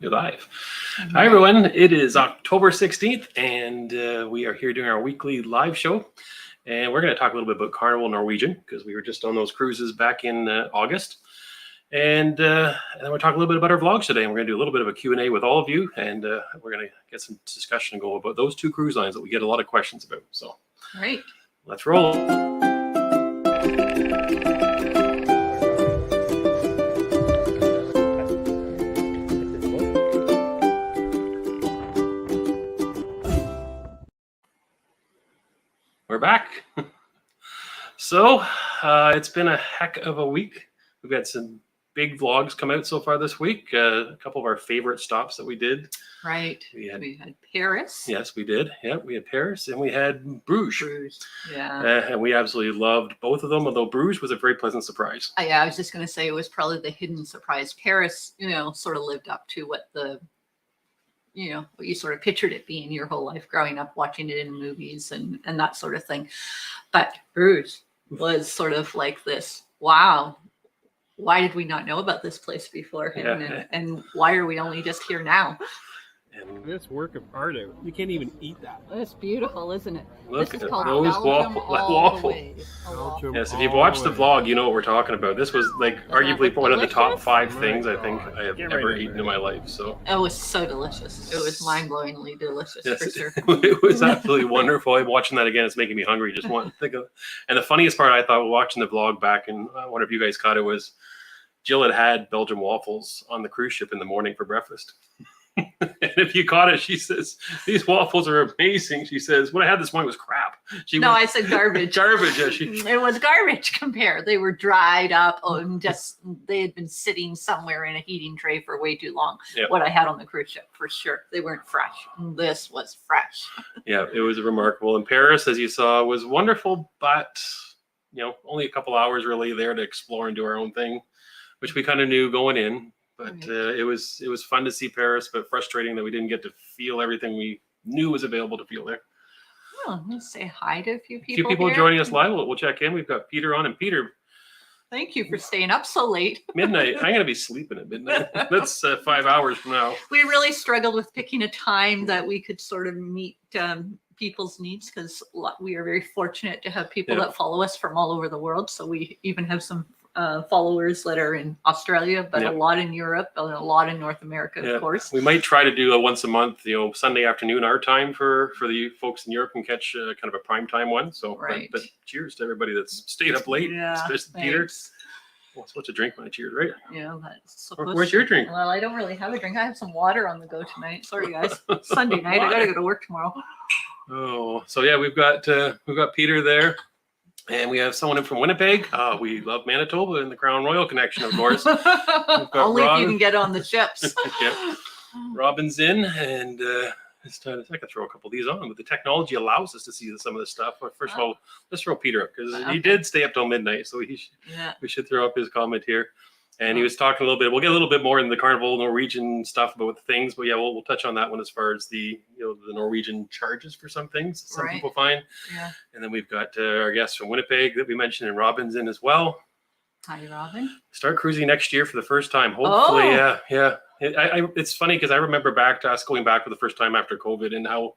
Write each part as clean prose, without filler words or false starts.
You're live. Hi, everyone. It is October 16th, and we are here doing our weekly live show. And we're going to talk a little bit about Carnival Norwegian because we were just on those cruises back in August. And then we'll talk a little bit about our vlogs today. And we're going to do a little bit of a Q&A with all of you. And we're going to get some discussion and go about those two cruise lines that we get a lot of questions about. So, right. Let's roll. We're back. So it's been a heck of a week. We've got some big vlogs come out so far this week. A couple of our favorite stops that we did. Right. We had Paris. Yes, we did. Yeah, we had Paris and we had Bruges. Yeah. And we absolutely loved both of them, although Bruges was a very pleasant surprise. Yeah, I was just going to say it was probably the hidden surprise. Paris, sort of lived up to what what you sort of pictured it being your whole life growing up, watching it in movies and that sort of thing. But Bruges was sort of like this, wow, why did we not know about this place before? And why are we only just here now? And this work of art, you can't even eat that. It's beautiful, isn't it? Look this at is called those Belgium waffles. Yes, if you've watched the vlog, you know what we're talking about. This was like arguably one of the top 5 things I think I have ever eaten in my life. So it was so delicious. It was mind-blowingly delicious, yes, for sure. It was absolutely wonderful. I'm watching that again. It's making me hungry. Just want to think of. And the funniest part I thought watching the vlog back, and I wonder if you guys caught it, was Jill had Belgian waffles on the cruise ship in the morning for breakfast. And if you caught it, she says, these waffles are amazing. She says, what I had this morning was crap. I said garbage. Garbage. Yeah, it was garbage compared. They were dried up and they had been sitting somewhere in a heating tray for way too long. Yep. What I had on the cruise ship, for sure. They weren't fresh. This was fresh. Yeah, it was remarkable. And Paris, as you saw, was wonderful, but only a couple hours really there to explore and do our own thing, which we kind of knew going in. But it was fun to see Paris, but frustrating that we didn't get to feel everything we knew was available to feel there. Well, let's say hi to a few people. A few people here. joining us live. We'll check in. We've got Peter on, and Peter. Thank you for staying up so late. Midnight. I'm gonna be sleeping at midnight. That's 5 hours from now. We really struggled with picking a time that we could sort of meet people's needs, because we are very fortunate to have people that follow us from all over the world. So we even have some followers that are in Australia, but a lot in Europe, and a lot in North America, of course. We might try to do a once a month, Sunday afternoon our time for the folks in Europe and catch kind of a prime time one. So, but cheers to everybody that's stayed up late. Yeah, especially Peter. Well, supposed to drink when I cheers, right? Yeah, that's supposed Where's your drink? Well, I don't really have a drink. I have some water on the go tonight. Sorry, guys. Sunday night. I gotta go to work tomorrow. Oh, so yeah, we've got Peter there. And we have someone in from Winnipeg. We love Manitoba and the Crown Royal connection, of course. Only if you can get on the ships. Yeah. Robin's in, and it's time I could throw a couple of these on, but the technology allows us to see some of this stuff. But first of all, let's throw Peter up, because he did stay up till midnight, so we should throw up his comment here. And he was talking a little bit. We'll get a little bit more in the Carnival Norwegian stuff about the things, but yeah, we'll touch on that one as far as the the Norwegian charges for some things some people find. Yeah. And then we've got our guest from Winnipeg that we mentioned, and Robin's in as well. Hi, Robin. Start cruising next year for the first time, hopefully. Yeah. It's funny because I remember back to us going back for the first time after COVID and how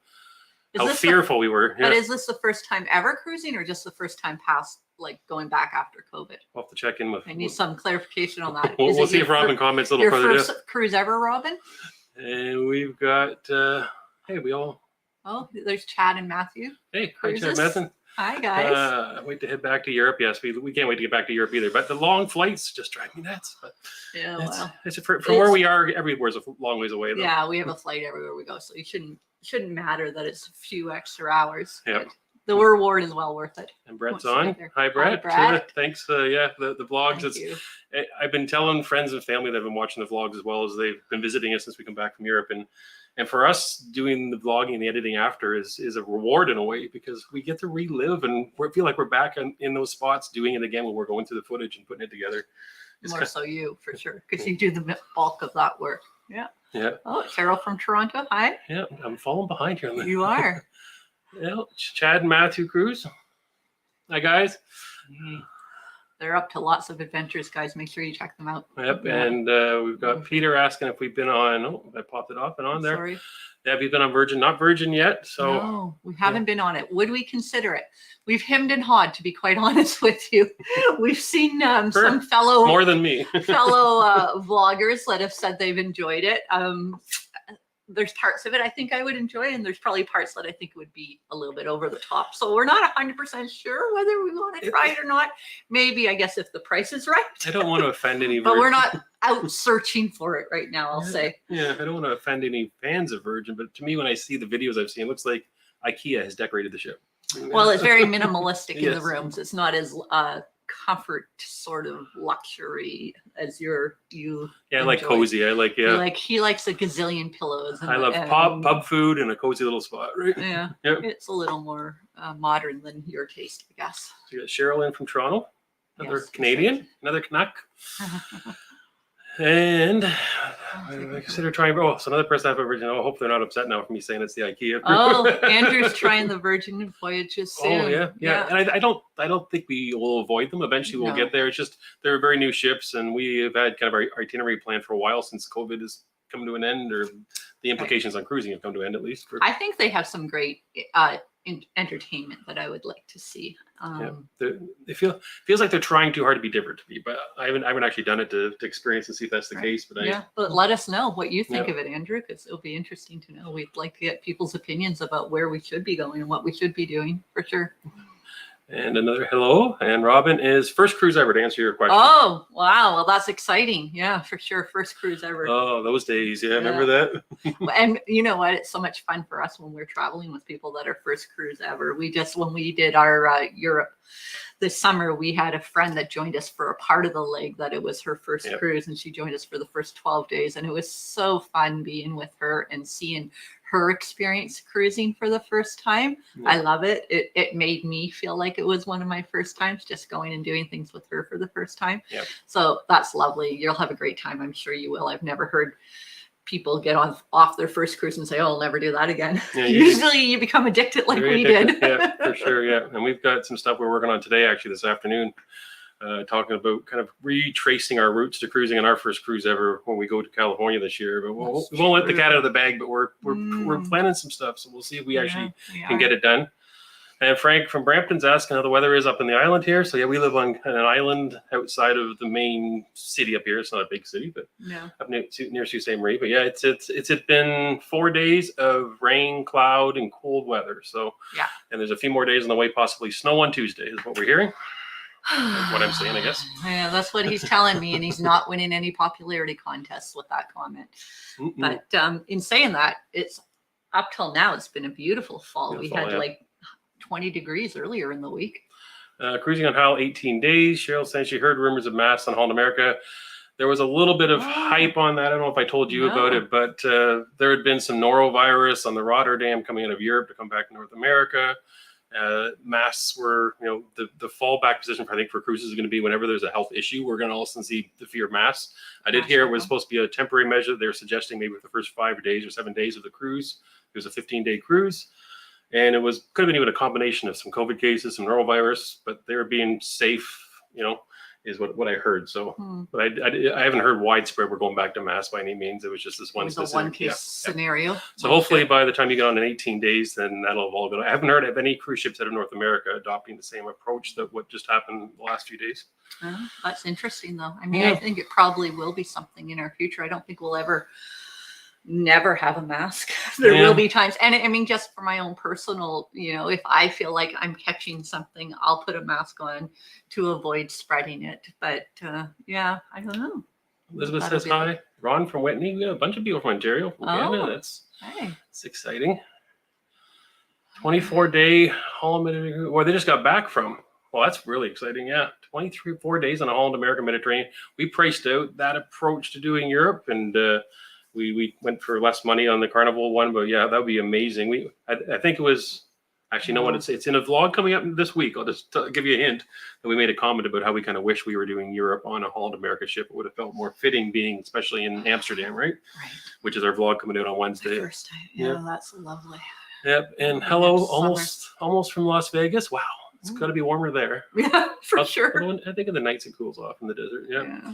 fearful we were. But is this the first time ever cruising, or just the first time past, like going back after COVID? We'll have to check in with. I need some clarification on that. We'll see if Robin comments a little further. Your first cruise ever, Robin? And we've got. We all. Oh, there's Chad and Matthew. Hey, hi, Chad, Matthew. Hi, guys. Wait to head back to Europe. Yes, we can't wait to get back to Europe either. But the long flights just drive me nuts. But from where we are, everywhere's a long ways away, though. Yeah, we have a flight everywhere we go, so it shouldn't matter that it's a few extra hours. Yeah. The reward is well worth it. And Brett's on. Hi, Brett. Hi, Brett. Thanks. The vlogs. I've been telling friends and family that have been watching the vlogs as well as they've been visiting us since we come back from Europe. And for us, doing the vlogging and the editing after is a reward in a way, because we get to relive and we feel like we're back in those spots doing it again when we're going through the footage and putting it together. More so you, for sure, because you do the bulk of that work. Yeah. Yeah. Oh, Carol from Toronto. Hi. Yeah, I'm falling behind here. You are. Yeah, Chad and Matthew Cruise. Hi, guys. they're up to lots of adventures, guys. Make sure you check them out. Yep. And we've got Peter asking if we've been on. Oh, I popped it off and on there. Sorry. Have you been on Virgin? Not Virgin yet. So no, we haven't been on it. Would we consider it? We've hemmed and hawed, to be quite honest with you. We've seen some fellow more than me vloggers that have said they've enjoyed it. There's parts of it I think I would enjoy, and there's probably parts that I think would be a little bit over the top. So we're not 100% sure whether we want to try it or not. Maybe, I guess, if the price is right. I don't want to offend any, but we're not out searching for it right now, I'll say. Yeah, I don't want to offend any fans of Virgin, but to me, when I see the videos I've seen, it looks like IKEA has decorated the ship. Well, it's very minimalistic in the rooms. It's not as comfort sort of luxury as you I like cozy. I like he likes a gazillion pillows. I love pub food and a cozy little spot, right? Yeah. Yep. It's a little more modern than your taste, I guess. So you got Cheryl in from Toronto, another Canadian, another Canuck. And I consider trying. Oh, so another person I have a Virgin. Oh, I hope they're not upset now for me saying it's the IKEA. Oh, Andrew's trying the Virgin Voyages soon. Oh yeah. And I don't think we will avoid them. Eventually, we'll get there. It's just they're very new ships, and we have had kind of our itinerary planned for a while since COVID has come to an end, or the implications on cruising have come to an end, at least. I think they have some great entertainment that I would like to see. It feels like they're trying too hard to be different to me, but I haven't actually done it to experience and see if that's the case. But but let us know what you think of it, Andrew, because it'll be interesting to know. We'd like to get people's opinions about where we should be going and what we should be doing, for sure. And another hello. And Robin is first cruise ever, to answer your question. Oh, wow. Well, that's exciting. Yeah, for sure. First cruise ever. Oh, those days. Yeah, remember that? And you know what? It's so much fun for us when we're traveling with people that are first cruise ever. When we did our Europe this summer, we had a friend that joined us for a part of the leg that it was her first cruise, and she joined us for the first 12 days. And it was so fun being with her and seeing her experience cruising for the first time. I love it. It made me feel like it was one of my first times, just going and doing things with her for the first time. So that's lovely. You'll have a great time. I'm sure you will. I've never heard people get off their first cruise and say, "Oh, I'll never do that again." Usually you become addicted like we did. Yeah, for sure. Yeah. And we've got some stuff we're working on today, actually, this afternoon, talking about kind of retracing our routes to cruising on our first cruise ever when we go to California this year. But we won't let the cat out of the bag, but we're planning some stuff. So we'll see if we actually can get it done. And Frank from Brampton's asking how the weather is up in the island here. So we live on an island outside of the main city up here. It's not a big city, but up near Sault Ste. Marie. But it's been 4 days of rain, cloud, and cold weather. So and there's a few more days on the way, possibly snow on Tuesday is what we're hearing. That's what I'm saying, I guess. Yeah, that's what he's telling me, and he's not winning any popularity contests with that comment. But in saying that, it's up till now, it's been a beautiful fall. We had like 20 degrees earlier in the week. Cruising on Hal 18 days. Cheryl said she heard rumors of masks on Holland America. There was a little bit of hype on that. I don't know if I told you about it, but there had been some norovirus on the Rotterdam coming out of Europe to come back to North America. Masks were, the fallback position for cruises is going to be whenever there's a health issue, we're going to also see the fear of masks. I did hear it was supposed to be a temporary measure. They're suggesting maybe for the first 5 days or 7 days of the cruise. It was a 15-day cruise. And it could have been even a combination of some COVID cases, some norovirus, but they were being safe, is what I heard. So, but I haven't heard widespread we're going back to masks by any means. It was just this one specific one-case scenario. So hopefully by the time you get on in 18 days, then that'll have all gone. I haven't heard of any cruise ships out of North America adopting the same approach that what just happened the last few days. That's interesting, though. I mean, I think it probably will be something in our future. I don't think we'll never have a mask. There will be times, and I mean, just for my own personal, if I feel like I'm catching something, I'll put a mask on to avoid spreading it. But I don't know. Elizabeth says hi. Ron from Whitney. We got a bunch of people from Ontario, from Canada. That's exciting. 24-day Holland, where they just got back from. Well, that's really exciting. 4 days on a Holland America Mediterranean. We priced out that approach to doing Europe, and we went for less money on the Carnival one, but that would be amazing. I think it was actually, it's in a vlog coming up this week. I'll just give you a hint that we made a comment about how we kind of wish we were doing Europe on a Holland America ship. It would have felt more fitting being, especially in Amsterdam, right? Which is our vlog coming out on Wednesday. First time. Yeah, that's lovely. Yep. And hello, almost from Las Vegas. Wow. It's got to be warmer there. Yeah, for sure. I think in the nights it cools off in the desert. Yeah.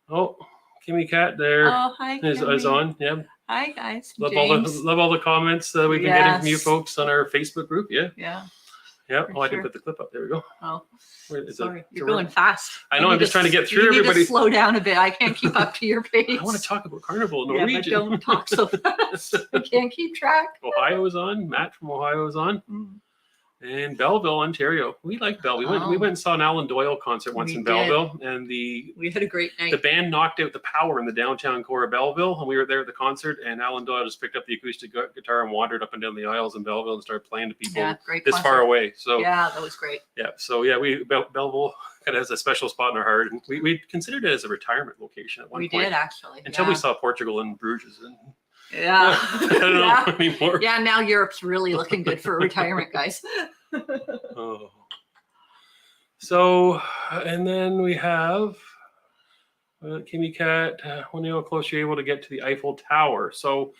Oh, Kimmy Cat there Hi, is on. Yeah. Hi, guys. Love James. all the comments that we've been getting from you folks on our Facebook group. Yeah. Yeah. Yeah. Oh, I didn't put the clip up. There we go. Oh, sorry. You're going fast. I know. I'm just trying to get through you everybody. Need to slow down a bit. I can't keep up to your pace. I want to talk about Carnival Norwegian. Yeah, but don't talk so fast. I can't keep track. Ohio is on. Matt from Ohio is on. And Belleville, Ontario. We like Belleville. We went and saw an Alan Doyle concert once in Belleville, and we had a great night. The band knocked out the power in the downtown core of Belleville, and we were there at the concert. And Alan Doyle just picked up the acoustic guitar and wandered up and down the aisles in Belleville and started playing to people this far away. So yeah, that was great. Yeah, so Belleville kind of has a special spot in our heart, and we considered it as a retirement location at one point. We did actually until we saw Portugal and Bruges. And yeah, I don't know anymore. Yeah, now Europe's really looking good for retirement, guys. Oh. So, and then we have Kimmy Cat. When you're close, you're able to get to the Eiffel Tower. So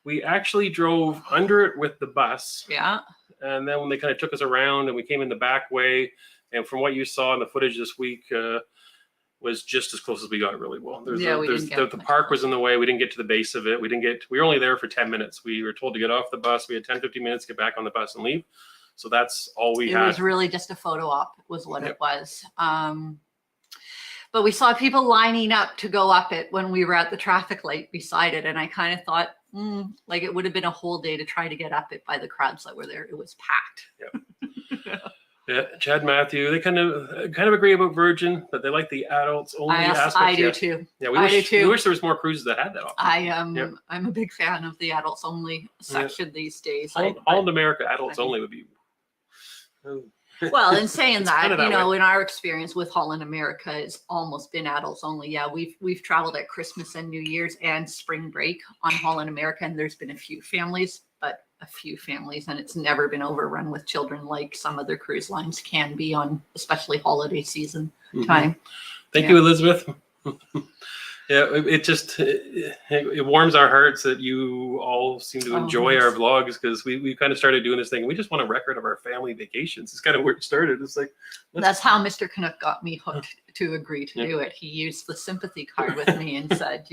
we actually drove under it with the bus. Yeah. And then when they kind of took us around and we came in the back way, and from what you saw in the footage this week, was just as close as we got really well. The park was in the way. We didn't get to the base of it. We were only there for 10 minutes. We were told to get off the bus. We had 10-15 minutes to get back on the bus and leave. So that's all we had. It was really just a photo op was what it was. But we saw people lining up to go up it when we were at the traffic light beside it. And I kind of thought, like it would have been a whole day to try to get up it by the crowds that were there. It was packed. Yeah. Yeah, Chad Matthew, they kind of agree about Virgin, but they like the adults only aspect. I do too. Yeah, we wish there was more cruises that had that option. I'm a big fan of the adults only section these days. Holland America adults only would be. Well, in saying that, in our experience with Holland America, it's almost been adults only. Yeah, we've traveled at Christmas and New Year's and spring break on Holland America, and there's been a few families, and it's never been overrun with children like some other cruise lines can be on, especially holiday season time. Thank you, Elizabeth. Yeah, it warms our hearts that you all seem to enjoy our vlogs, because we kind of started doing this thing. We just want a record of our family vacations. It's kind of where it started. It's like that's how Mr. Canuck got me hooked to agree to do it. He used the sympathy card with me and said,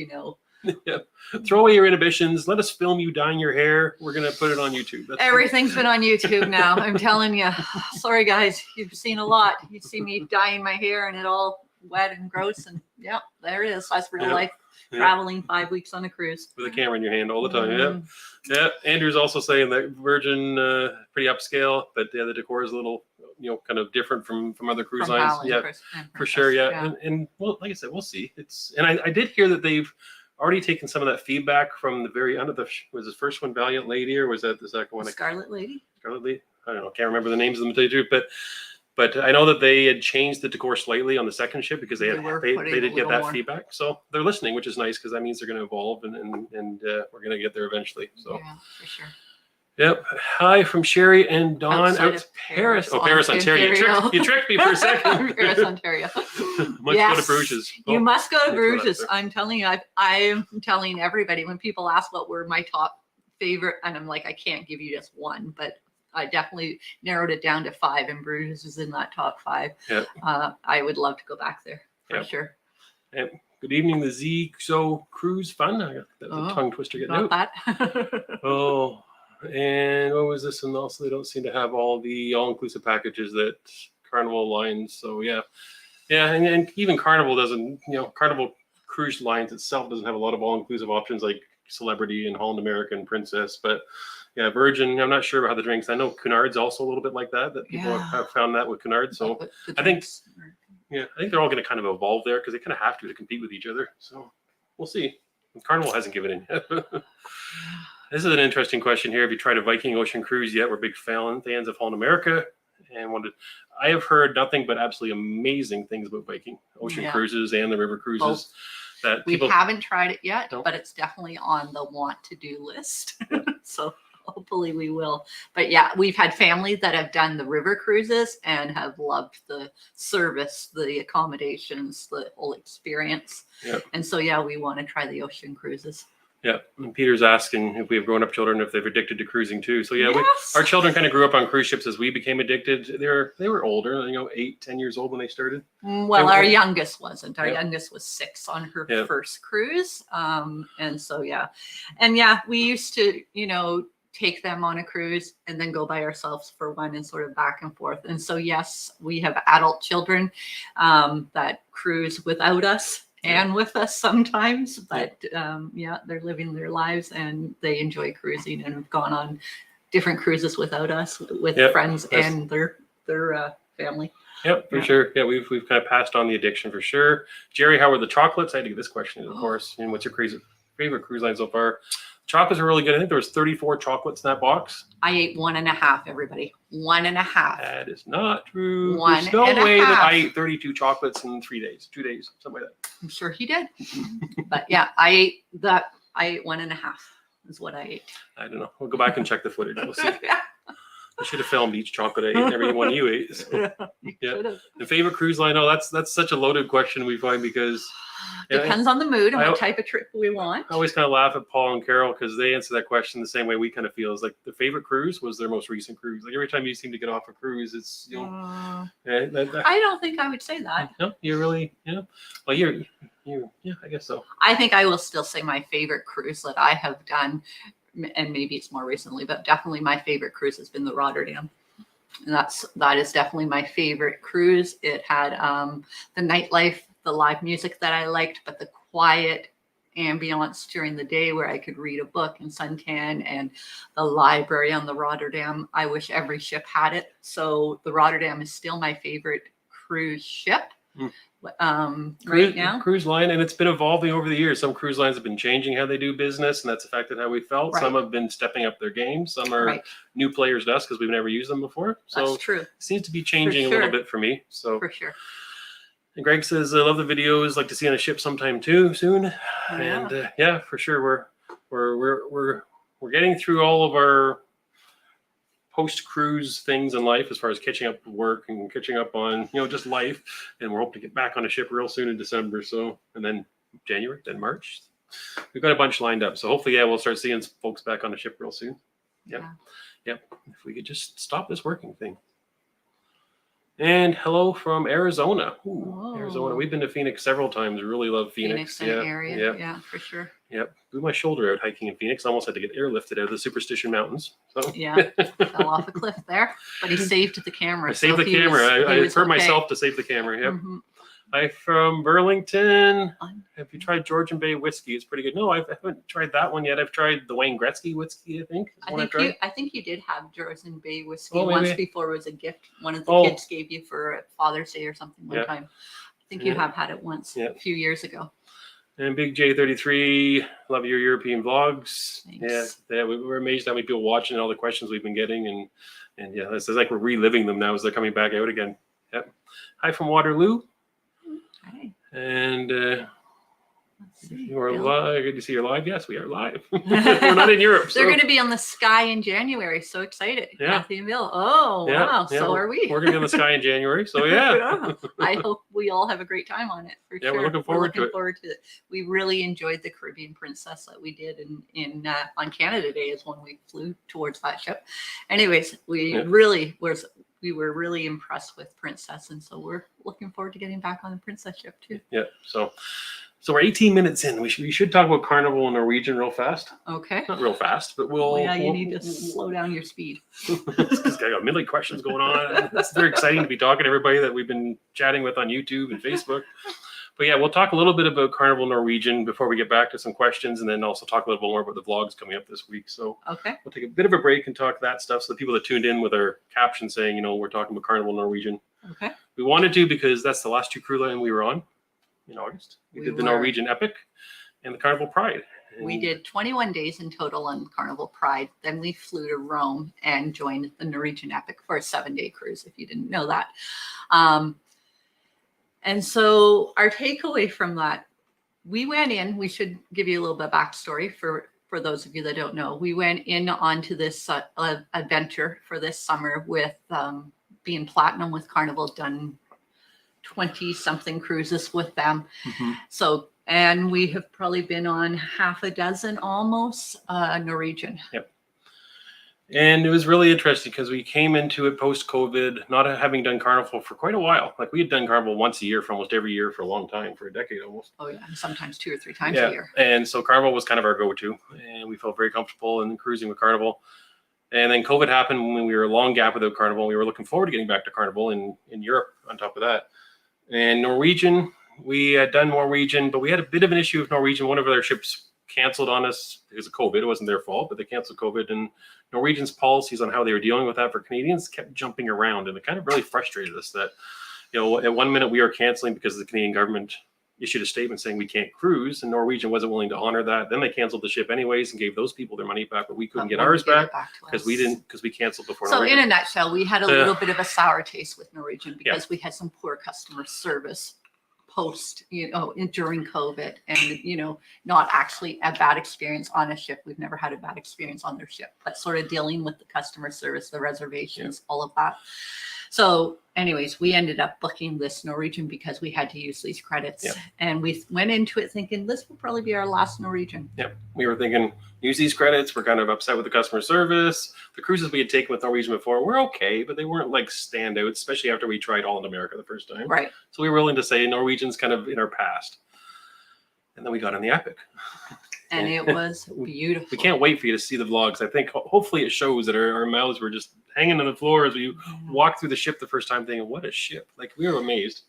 throw away your inhibitions. Let us film you dyeing your hair. We're gonna put it on YouTube. Everything's been on YouTube now. I'm telling you. Sorry, guys. You've seen a lot. You see me dyeing my hair and it all wet and gross, and there it is. That's real life. Traveling 5 weeks on a cruise with a camera in your hand all the time. Yeah. Andrew's also saying that Virgin pretty upscale, but the decor is a little kind of different from other cruise lines. For sure. And well, like I said, we'll see. I did hear that they've already taken some of that feedback from the very end of was the first one Valiant Lady, or was that the second one? Scarlet Lady. I don't know. Can't remember the names of them, to tell you the truth, but I know that they had changed the decor slightly on the second ship because they did get that feedback. So they're listening, which is nice, because that means they're going to evolve and we're going to get there eventually. So yeah, for sure. Yep. Hi from Sherry and Dawn out of Paris. Oh, Paris, Ontario. You tricked me for a second. Paris, Ontario. Go to Bruges. You must go to Bruges. I'm telling you, I'm telling everybody when people ask what were my top favorite, and I'm like, I can't give you just one, but I definitely narrowed it down to 5, and Bruges is in that top 5. Yep. I would love to go back there for sure. Yep. Good evening, the ZXO Cruise Fun. I got the tongue twister getting out. That. And what was this? And also, they don't seem to have all the all-inclusive packages that Carnival lines. So and even Carnival doesn't. Carnival Cruise Lines itself doesn't have a lot of all-inclusive options like Celebrity and Holland America and Princess. But Virgin, I'm not sure about how the drinks. I know Cunard's also a little bit like that. That people have found that with Cunard. So I think they're all going to kind of evolve there, because they kind of have to compete with each other. So we'll see. Carnival hasn't given in yet. This is an interesting question here. Have you tried a Viking Ocean cruise yet? We're big fans of Holland America, and I have heard nothing but absolutely amazing things about Viking Ocean cruises and the river cruises. That we haven't tried it yet, but it's definitely on the want to do list. So hopefully we will. But we've had family that have done the river cruises and have loved the service, the accommodations, the whole experience. And so we want to try the ocean cruises. Yeah, and Peter's asking if we have grown-up children if they're addicted to cruising too. So yeah, Yes. our children kind of grew up on cruise ships as we became addicted. They were older, 8-10 years old when they started. Well, our youngest wasn't. Our Yeah. youngest was 6 on her Yeah. first cruise. And so, we used to, take them on a cruise and then go by ourselves for one and sort of back and forth. And so, yes, we have adult children that cruise without us and with us sometimes, but they're living their lives and they enjoy cruising and have gone on different cruises without us with friends and their family. Yep, for sure. Yeah, we've kind of passed on the addiction for sure. Jerry, how are the chocolates? I had to get this question, of course. And what's your favorite cruise line so far? Chocolates are really good. I think there was 34 chocolates in that box. I ate 1.5, everybody. 1.5. That is not true. One There's no and a way that half. I ate 32 chocolates in 3 days, 2 days, something like that. I'm sure he did. But yeah, I ate 1.5 is what I ate. I don't know. We'll go back and check the footage. We'll see. I should have filmed each chocolate I ate and every one you ate. So, yeah. The favorite cruise line? Oh, that's such a loaded question we find because depends on the mood and what type of trip we want. I always kind of laugh at Paul and Carol because they answer that question the same way we kind of feel. It's like the favorite cruise was their most recent cruise. Like every time you seem to get off a cruise, it's I don't think I would say that. No, you're really Well, you I guess so. I think I will still say my favorite cruise that I have done, and maybe it's more recently, but definitely my favorite cruise has been the Rotterdam. And that is definitely my favorite cruise. It had the nightlife, the live music that I liked, but the quiet ambiance during the day where I could read a book and suntan, and the library on the Rotterdam. I wish every ship had it. So the Rotterdam is still my favorite cruise ship. Right now. Cruise line, and it's been evolving over the years. Some cruise lines have been changing how they do business, and that's affected how we felt. Right. Some have been stepping up their game. Some are new players to us because we've never used them before. So that's true. It seems to be changing a little bit for me. So for sure. And Greg says, I love the videos. Like to see on a ship sometime too soon. Yeah. And for sure, we're getting through all of our post-cruise things in life as far as catching up with work and catching up on just life, and we're hoping to get back on a ship real soon in December. So, and then January, then March, we've got a bunch lined up. So hopefully we'll start seeing folks back on a ship real soon. Yep. If we could just stop this working thing. And hello from Arizona. Ooh, Arizona. We've been to Phoenix several times. We really love Phoenix. And area. Yeah, for sure. Yep. Blew my shoulder out hiking in Phoenix. Almost had to get airlifted out of the Superstition Mountains. So fell off a cliff there. But he saved the camera. I saved the camera. I hurt myself to save the camera. Yep. Mm-hmm. Hi from Burlington. Have you tried Georgian Bay whiskey? It's pretty good. No, I haven't tried that one yet. I've tried the Wayne Gretzky whiskey, I think. I think you did have Georgian Bay whiskey once before. It was a gift one of the kids gave you for Father's Day or something one time. I think you have had it once a few years ago. And Big J33, love your European vlogs. Thanks. Yeah, we're amazed how many people watching all the questions we've been getting. And it's like we're reliving them now as they're coming back out again. Yep. Hi from Waterloo. Hi. And you are live. Good to see you're live. Yes, we are live. We're not in Europe. They're going to be on the Sky in January. So excited. Kathy and Bill. Oh, wow. So are we. We're going to be on the Sky in January. So I hope we all have a great time on it. For sure. We're looking forward to it. We really enjoyed the Caribbean Princess that we did on Canada Day is when we flew towards that ship. Anyways, we were really impressed with Princess, and so we're looking forward to getting back on the Princess ship too. Yeah. So we're 18 minutes in. We should talk about Carnival and Norwegian real fast. Okay. Not real fast, but you need to slow down your speed. Because I got a million questions going on. It's very exciting to be talking to everybody that we've been chatting with on YouTube and Facebook. But we'll talk a little bit about Carnival Norwegian before we get back to some questions, and then also talk a little bit more about the vlogs coming up this week. So we'll take a bit of a break and talk that stuff. So the people that tuned in with our caption saying, we're talking about Carnival Norwegian. Okay. We wanted to because that's the last 2 cruise line we were on in August. We did the Norwegian Epic and the Carnival Pride. And we did 21 days in total on Carnival Pride. Then we flew to Rome and joined the Norwegian Epic for a 7-day cruise, if you didn't know that. And so our takeaway from that, we went in, we should give you a little bit of backstory for those of you that don't know. We went in onto this adventure for this summer with being platinum with Carnival, done 20-something cruises with them. Mm-hmm. So And we have probably been on half a dozen almost Norwegian. Yep. And it was really interesting because we came into it post-COVID, not having done Carnival for quite a while. Like we had done Carnival once a year for almost every year for a long time, for a decade almost. Oh yeah, and sometimes 2 or 3 times a year. And so Carnival was kind of our go-to, and we felt very comfortable in cruising with Carnival. And then COVID happened when we were a long gap without Carnival. We were looking forward to getting back to Carnival in Europe on top of that. And Norwegian, we had done Norwegian, but we had a bit of an issue with Norwegian. One of their ships canceled on us because of COVID. It wasn't their fault, but they canceled COVID. And Norwegian's policies on how they were dealing with that for Canadians kept jumping around. And it kind of really frustrated us that, at one minute we were canceling because the Canadian government issued a statement saying we can't cruise, and Norwegian wasn't willing to honor that. Then they canceled the ship anyways and gave those people their money back, but we couldn't get ours back because we canceled before. So Norwegian. In a nutshell, we had a little bit of a sour taste with Norwegian because we had some poor customer service post, during COVID, and not actually a bad experience on a ship. We've never had a bad experience on their ship, but sort of dealing with the customer service, the reservations, all of that. So anyways, we ended up booking this Norwegian because we had to use these credits. And we went into it thinking this will probably be our last Norwegian. We were thinking, use these credits. We're kind of upset with the customer service. The cruises we had taken with Norwegian before were okay, but they weren't like standouts, especially after we tried All in America the first time. Right. So we were willing to say Norwegian's kind of in our past. And then we got on the Epic. And it was beautiful. We can't wait for you to see the vlogs. I think hopefully it shows that our mouths were just hanging on the floor as we walked through the ship the first time, thinking, what a ship. Like, we were amazed.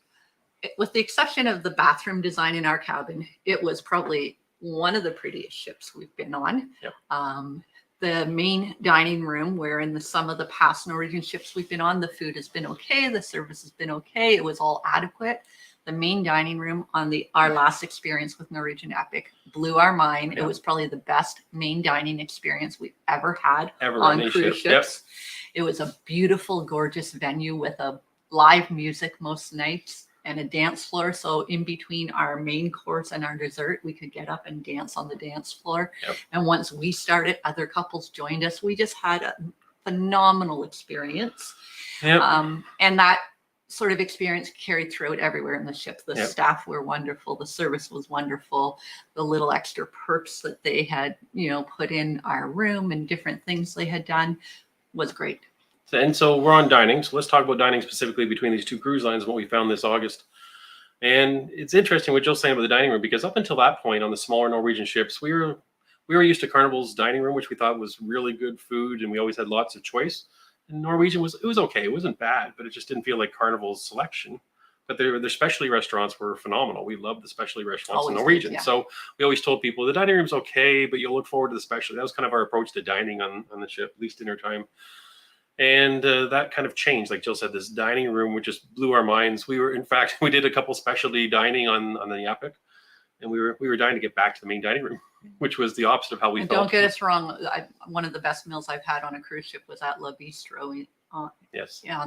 With the exception of the bathroom design in our cabin, it was probably one of the prettiest ships we've been on. The main dining room, where in some of the past Norwegian ships we've been on, the food has been okay, the service has been okay, it was all adequate. The main dining room on our last experience with Norwegian Epic blew our mind. It was probably the best main dining experience we've ever had on cruise ships. It was a beautiful, gorgeous venue with a live music most nights and a dance floor. So in between our main course and our dessert, we could get up and dance on the dance floor. And once we started, other couples joined us. We just had a phenomenal experience. And that sort of experience carried throughout everywhere in the ship. The staff were wonderful. The service was wonderful. The little extra perks that they had, put in our room and different things they had done was great. And so we're on dining. So let's talk about dining specifically between these two cruise lines and what we found this August. And it's interesting what Jill's saying about the dining room, because up until that point on the smaller Norwegian ships, we were used to Carnival's dining room, which we thought was really good food, and we always had lots of choice. And Norwegian was okay. It wasn't bad, but it just didn't feel like Carnival's selection. But their specialty restaurants were phenomenal. We loved the specialty restaurants in Norwegian. So we always told people the dining room's okay, but you'll look forward to the specialty. That was kind of our approach to dining on the ship, at least dinner time. And that kind of changed. Like Jill said, this dining room, which just blew our minds. We did a couple specialty dining on the Epic, and we were dying to get back to the main dining room, which was the opposite of how we felt. Don't get us wrong. One of the best meals I've had on a cruise ship was at La Bistro. On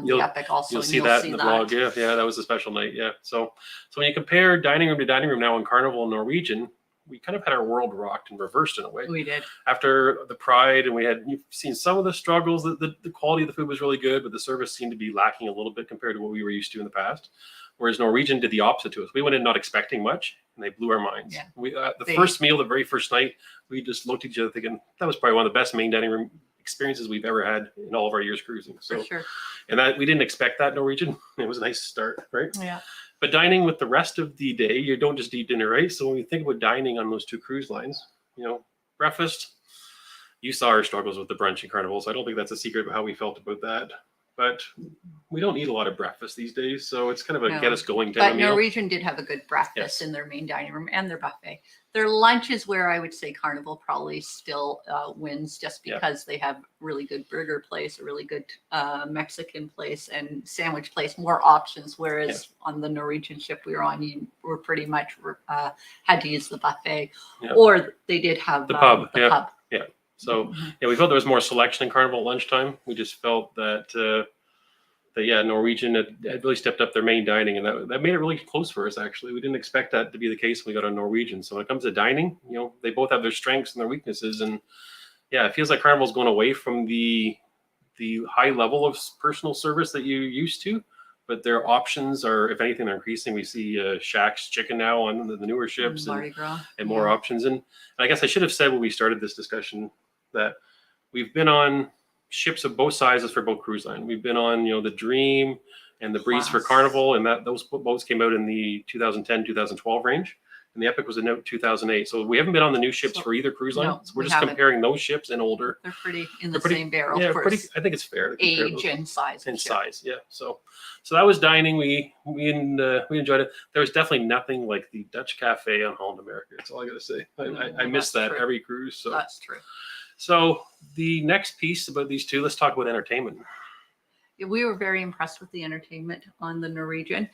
the Epic also. You'll see that in the vlog. Yeah, that was a special night. Yeah. So when you compare dining room to dining room now on Carnival and Norwegian, we kind of had our world rocked and reversed in a way. We did. After the Pride, and you've seen some of the struggles. The quality of the food was really good, but the service seemed to be lacking a little bit compared to what we were used to in the past. Whereas Norwegian did the opposite to us. We went in not expecting much, and they blew our minds. Yeah. First meal, the very first night, we just looked at each other thinking, that was probably one of the best main dining room experiences we've ever had in all of our years cruising. So, for sure. And that we didn't expect that Norwegian. It was a nice start, right? Yeah. But dining with the rest of the day, you don't just eat dinner, right? So when you think about dining on those two cruise lines, breakfast, you saw our struggles with the brunch and Carnival, so I don't think that's a secret about how we felt about that. But we don't eat a lot of breakfast these days, so it's kind of a get us going type of meal. But Norwegian did have a good breakfast in their main dining room and their buffet. Their lunch is where I would say Carnival probably still wins, just because they have really good burger place, a really good Mexican place, and sandwich place, more options. Whereas on the Norwegian ship we were on, you were pretty much had to use the buffet, or they did have the pub. Pub. Yeah. So we felt there was more selection in Carnival at lunchtime. We just felt that Norwegian had really stepped up their main dining, and that made it really close for us. Actually, we didn't expect that to be the case when we got on Norwegian. So when it comes to dining, they both have their strengths and their weaknesses, and it feels like Carnival's going away from the high level of personal service that you used to, but their options are, if anything, they're increasing. We see Shaq's Chicken now on the newer ships Mardi Gras. and more options. And I guess I should have said when we started this discussion that we've been on ships of both sizes for both cruise line. We've been on, the Dream and the Breeze for Carnival, and those boats came out in the 2010, 2012 range. And the Epic was in 2008. So we haven't been on the new ships for either cruise line. No, so we're just comparing those ships and older. They're pretty in the same barrel. Yeah, for I think it's fair to compare age and size. and size, yeah. So that was dining. We enjoyed it. There was definitely nothing like the Dutch Cafe on Holland America. That's all I got to say. I miss that every cruise. So that's true. So the next piece about these two, let's talk about entertainment. We were very impressed with the entertainment on the Norwegian,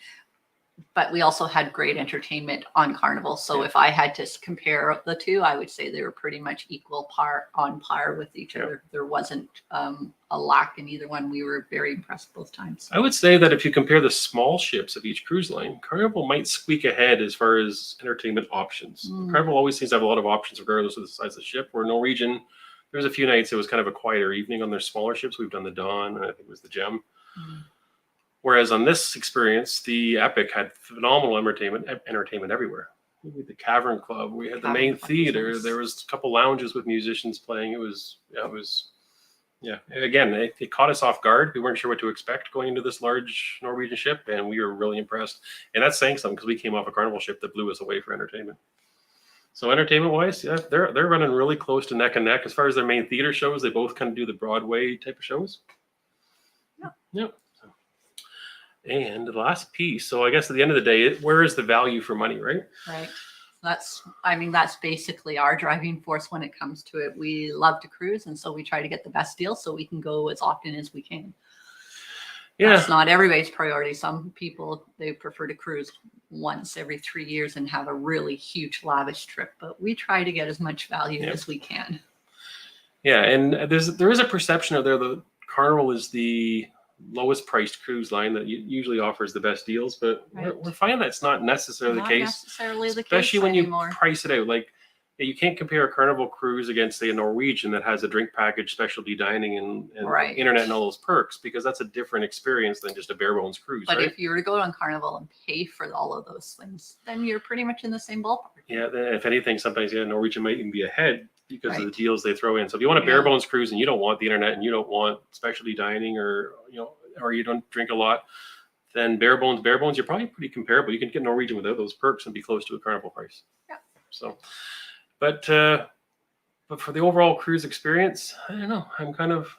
but we also had great entertainment on Carnival. So if I had to compare the two, I would say they were pretty much on par with each other. There wasn't a lack in either one. We were very impressed both times. I would say that if you compare the small ships of each cruise line, Carnival might squeak ahead as far as entertainment options. Carnival always seems to have a lot of options regardless of the size of the ship, where Norwegian, there was a few nights it was kind of a quieter evening on their smaller ships. We've done the Dawn, and I think it was the Gem. Whereas on this experience, the Epic had phenomenal entertainment everywhere. We had the Cavern Club, we had the main theater. There was a couple lounges with musicians playing. It was. Again, it caught us off guard. We weren't sure what to expect going into this large Norwegian ship, and we were really impressed. And that's saying something because we came off a Carnival ship that blew us away for entertainment. So entertainment-wise, they're running really close to neck and neck as far as their main theater shows. They both kind of do the Broadway type of shows. Yeah. And the last piece, so I guess at the end of the day, where is the value for money, right? Right. That's basically our driving force when it comes to it. We love to cruise, and so we try to get the best deal so we can go as often as we can. Yeah. That's not everybody's priority. Some people, they prefer to cruise once every 3 years and have a really huge, lavish trip, but we try to get as much value as we can. Yeah, and there is a perception out there that Carnival is the lowest priced cruise line that usually offers the best deals, but we're finding that's not necessarily the case. Especially when you price it out. Like, you can't compare a Carnival cruise against, say, a Norwegian that has a drink package, specialty dining, and internet and all those perks, because that's a different experience than just a bare bones cruise. But if you were to go on Carnival and pay for all of those things, then you're pretty much in the same ballpark. Yeah, if anything, sometimes Norwegian might even be ahead because of the deals they throw in. So if you want a bare bones cruise and you don't want the internet and you don't want specialty dining, or you don't drink a lot, then bare bones, you're probably pretty comparable. You can get Norwegian without those perks and be close to a Carnival price. Yeah. So, but for the overall cruise experience, I don't know. I'm kind of,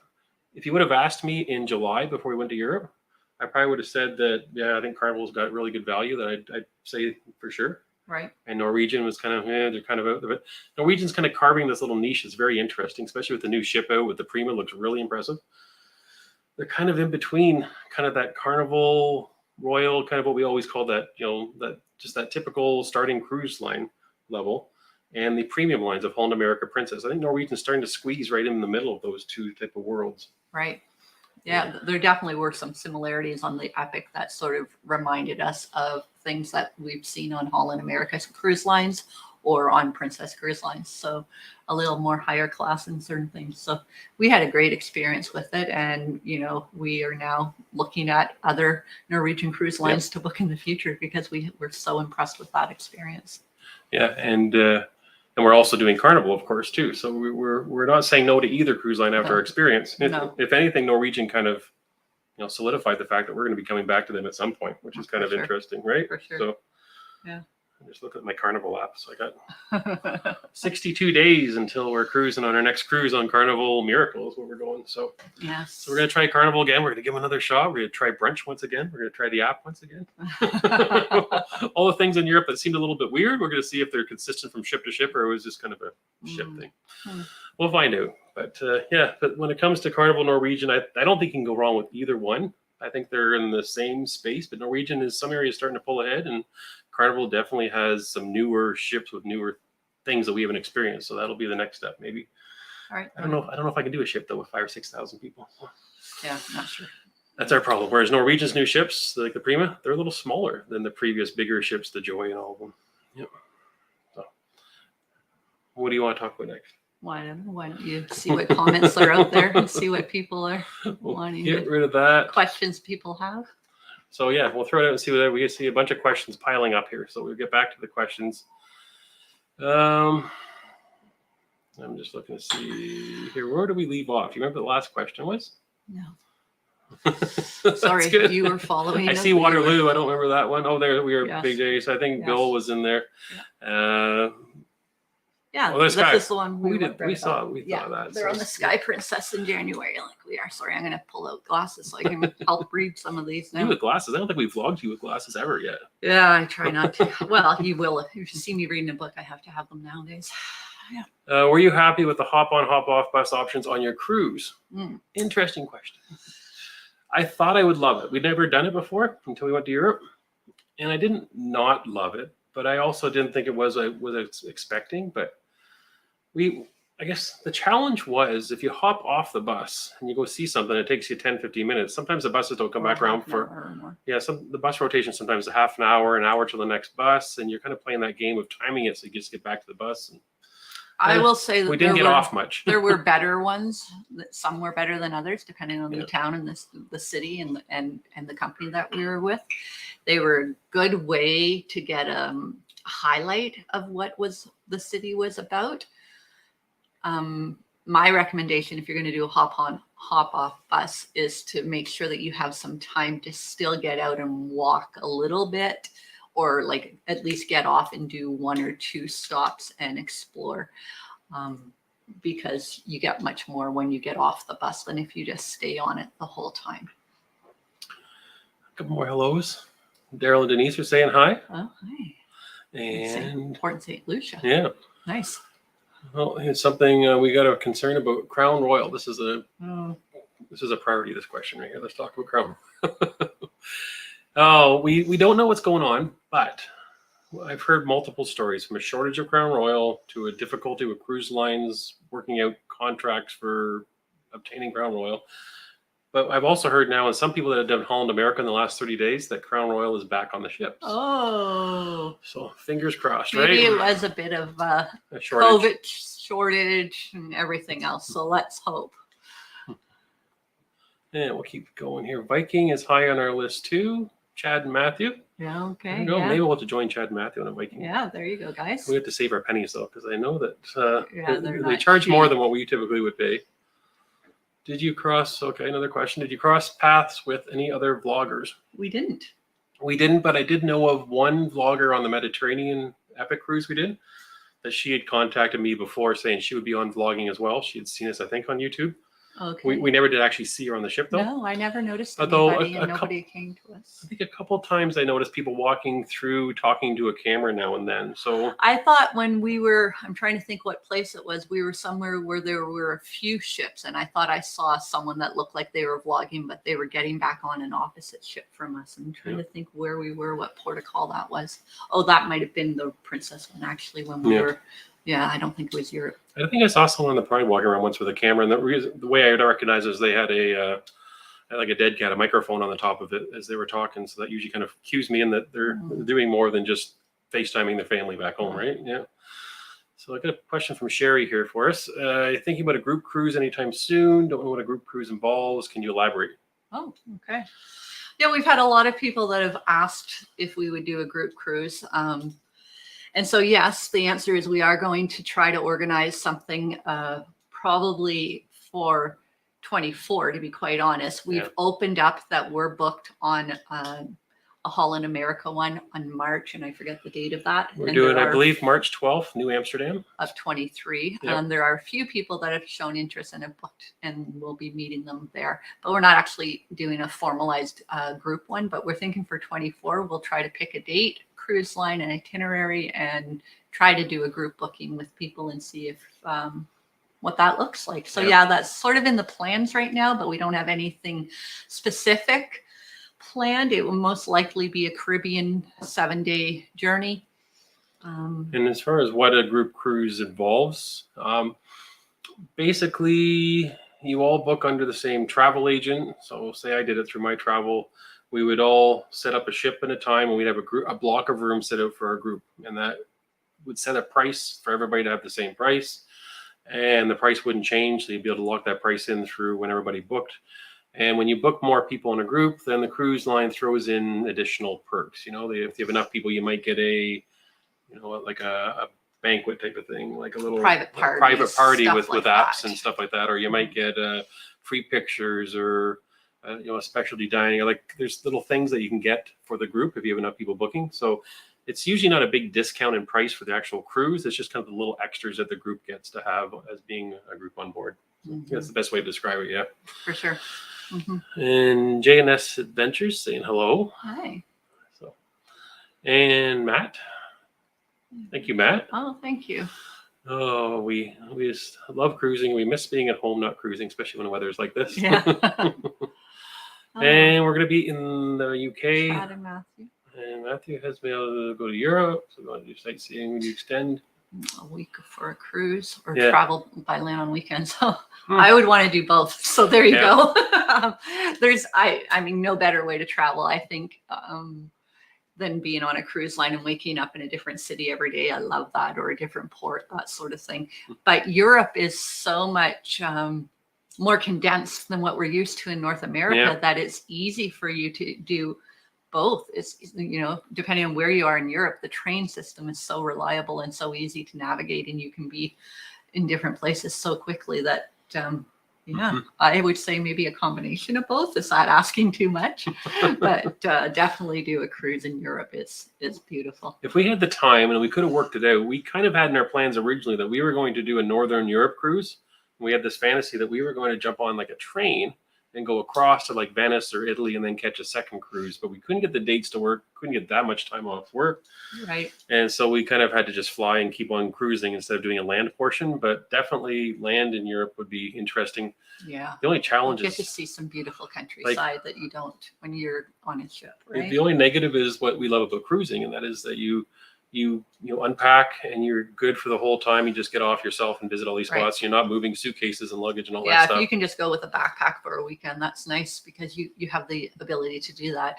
if you would have asked me in July before we went to Europe, I probably would have said that, I think Carnival's got really good value. That I'd say for sure. Right. And Norwegian was kind of, they're kind of out there. But Norwegian's kind of carving this little niche. It's very interesting, especially with the new ship out with the Prima. Looks really impressive. They're kind of in between kind of that Carnival Royal, kind of what we always call that, that just that typical starting cruise line level, and the premium lines of Holland America Princess. I think Norwegian's starting to squeeze right in the middle of those two type of worlds. Right. Yeah, there definitely were some similarities on the Epic that sort of reminded us of things that we've seen on Holland America cruise lines or on Princess cruise lines. So a little more higher class in certain things. So we had a great experience with it. And, we are now looking at other Norwegian cruise lines to book in the future because we were so impressed with that experience. Yeah. And we're also doing Carnival, of course, too. So we're not saying no to either cruise line after our experience. If anything, Norwegian kind of, solidified the fact that we're going to be coming back to them at some point, which is kind of interesting, right? For sure. So, yeah. I just look at my Carnival app. So I got 62 days until we're cruising on our next cruise on Carnival Miracle is where we're going. So, so we're going to try Carnival again. We're going to give them another shot. We're going to try brunch once again. We're going to try the app once again. All the things in Europe that seemed a little bit weird, we're going to see if they're consistent from ship to ship or it was just kind of a ship thing. We'll find out. But but when it comes to Carnival Norwegian, I don't think you can go wrong with either one. I think they're in the same space, but Norwegian is some areas starting to pull ahead, and Carnival definitely has some newer ships with newer things that we haven't experienced. So that'll be the next step, maybe. All right. I don't know if I can do a ship though with 5,000 or 6,000 people. Yeah, not sure. That's our problem. Whereas Norwegian's new ships, like the Prima, they're a little smaller than the previous bigger ships, the Joy and all of them. Yep. So, what do you want to talk about next? Why don't you see what comments are out there and see what people are wanting? Get rid of that. Questions people have. So yeah, we'll throw it out and see whether we see a bunch of questions piling up here. So we'll get back to the questions. I'm just looking to see here. Where do we leave off? Do you remember the last question was? No. That's Sorry, good. you were following. I see Waterloo. I don't remember that one. Oh, there we were. Yes. Big J. So I think Yes. Bill was in there. Yeah, Oh, this this guy. is the one We went did. We right saw. off. We Yeah, thought that. they're on the Sky Princess in January, like we are. Sorry, I'm going to pull out glasses so I can help read some of these You now. with glasses. I don't think we've vlogged you with glasses ever yet. Yeah, I try not to. Well, you will. If you see me reading a book, I have to have them nowadays. Yeah. Were you happy with the hop-on, hop-off bus options on your cruise? Interesting question. I thought I would love it. We'd never done it before until we went to Europe, and I didn't not love it, but I also didn't think it was I was expecting. But I guess the challenge was if you hop off the bus and you go see something, it takes you 10, 15 minutes. Sometimes the buses don't come back around for, the bus rotation sometimes a half an hour till the next bus. And you're kind of playing that game of timing it so you just get back to the bus. And I will say that we didn't get off much. There were better ones. Some were better than others, depending on the town and the city and the company that we were with. They were a good way to get a highlight of what the city was about. My recommendation, if you're going to do a hop-on, hop-off bus, is to make sure that you have some time to still get out and walk a little bit, or like at least get off and do 1 or 2 stops and explore, because you get much more when you get off the bus than if you just stay on it the whole time. A couple more hellos. Daryl and Denise are saying hi. Oh, hi. And Port St. Lucia. Yeah. Nice. Well, it's something we got a concern about. Crown Royal. This is a priority. This question right here. Let's talk about Crown. Oh, we don't know what's going on, but I've heard multiple stories, from a shortage of Crown Royal to a difficulty with cruise lines working out contracts for obtaining Crown Royal. But I've also heard now, and some people that have done Holland America in the last 30 days, that Crown Royal is back on the ships. Oh. So fingers crossed, Maybe right? it was a bit of a shortage. COVID shortage and everything else. So let's hope. And we'll keep going here. Viking is high on our list too. Chad and Matthew. Yeah, okay. There we go. Yeah. Maybe we'll have to join Chad and Matthew on a Viking. Yeah, there you go, guys. We have to save our pennies though, because I know that they're they not charge more cheap. than what we typically would pay. Did you cross? Okay, another question. Did you cross paths with any other vloggers? We didn't. We didn't, but I did know of one vlogger on the Mediterranean epic cruise we did, that she had contacted me before saying she would be on vlogging as well. She had seen us, I think, on YouTube. Okay. We never did actually see her on the ship though. No, I never noticed Although anybody, and nobody came to us. I think a couple times I noticed people walking through, talking to a camera now and then. So I thought when we were, I'm trying to think what place it was. We were somewhere where there were a few ships, and I thought I saw someone that looked like they were vlogging, but they were getting back on an opposite ship from us. I'm trying to think where we were, what port of call that was. Oh, that might have been the Princess one, actually, when we were. Yeah, I don't think it was Europe. I think I saw someone on the Pride walking around once with a camera, and the way I recognize is they had like a dead cat, a microphone on the top of it as they were talking. So that usually kind of cues me in that they're doing more than just FaceTiming their family back home, right? Yeah. So I got a question from Sherry here for us. Thinking about a group cruise anytime soon. Don't know what a group cruise involves. Can you elaborate? Oh, okay. Yeah, we've had a lot of people that have asked if we would do a group cruise. And so, yes, the answer is we are going to try to organize something probably for 24, to be quite honest. We've opened up that we're booked on a Holland America one on March, and I forget the date of that. We're doing, I believe, March 12th, New Amsterdam. Of 23. Yep. There are a few people that have shown interest and have booked, and we'll be meeting them there. But we're not actually doing a formalized group one, but we're thinking for 24, we'll try to pick a date, cruise line, and itinerary, and try to do a group booking with people and see if what that looks like. So yeah, that's sort of in the plans right now, but we don't have anything specific planned. It will most likely be a Caribbean 7-day journey. And as far as what a group cruise involves, basically you all book under the same travel agent. So say I did it through my travel, we would all set up a ship at a time, and we'd have a block of rooms set out for our group, and that would set a price for everybody to have the same price, and the price wouldn't change. So you'd be able to lock that price in through when everybody booked. And when you book more people in a group, then the cruise line throws in additional perks. You know, if you have enough people, you might get like a banquet type of thing, like a little private party with like apps that. and stuff like that. Or you might get free pictures or a specialty dining. Or like there's little things that you can get for the group if you have enough people booking. So it's usually not a big discount in price for the actual cruise. It's just kind of the little extras that the group gets to have as being a group on board. That's the best way to describe it. Yeah, for sure. And J&S Adventures saying hello. Hi. So, and Matt. Thank you, Matt. Oh, thank you. Oh, we just love cruising. We miss being at home, not cruising, especially when the weather's like this. Yeah. And we're going to be in the UK. Chad and Matthew. And Matthew has been able to go to Europe. So we're going to do sightseeing when you extend. A week for a cruise or Yeah. travel by land on weekends. So I would want to do both. So there you go. There's, I mean, no better way to travel, I think, than being on a cruise line and waking up in a different city every day. I love that, or a different port, that sort of thing. But Europe is so much more condensed than what we're used to in North America that it's easy for you to do both. It's, you know, depending on where you are in Europe, the train system is so reliable and so easy to navigate, and you can be in different places so quickly that I would say maybe a combination of both. Is that asking too much? But definitely do a cruise in Europe. It's beautiful. If we had the time and we could have worked it out, we kind of had in our plans originally that we were going to do a Northern Europe cruise. We had this fantasy that we were going to jump on like a train and go across to like Venice or Italy and then catch a second cruise, but we couldn't get the dates to work, couldn't get that much time off work. Right. And so we kind of had to just fly and keep on cruising instead of doing a land portion, but definitely land in Europe would be interesting. Yeah. The only challenge you is get to see some beautiful countryside that you don't when you're on a ship, right? the only negative is what we love about cruising, and that is that you unpack and you're good for the whole time. You just get off yourself and visit all these spots. You're not moving suitcases and luggage and all that stuff. If you can just go with a backpack for a weekend, that's nice because you have the ability to do that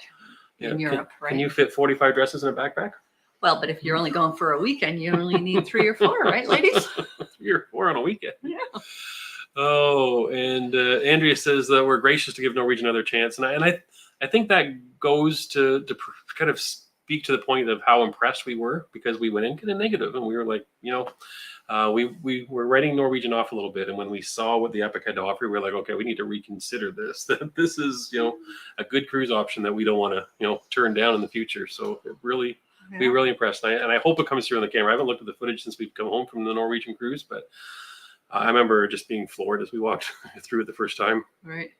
in Europe, right? Can you fit 45 dresses in a backpack? Well, but if you're only going for a weekend, you only need 3 or 4, right, ladies? 3 or 4 on a weekend. Yeah. Oh, and Andrea says that we're gracious to give Norwegian another chance, and I think that goes to kind of speak to the point of how impressed we were, because we went in kind of negative and we were like, we were writing Norwegian off a little bit, and when we saw what the Epic had to offer, we were like, okay, we need to reconsider this. That this is a good cruise option that we don't want to turn down in the future. So it really. We were really impressed, and I hope it comes through on the camera. I haven't looked at the footage since we've come home from the Norwegian cruise, but I remember just being floored as we walked through it the first time. Right.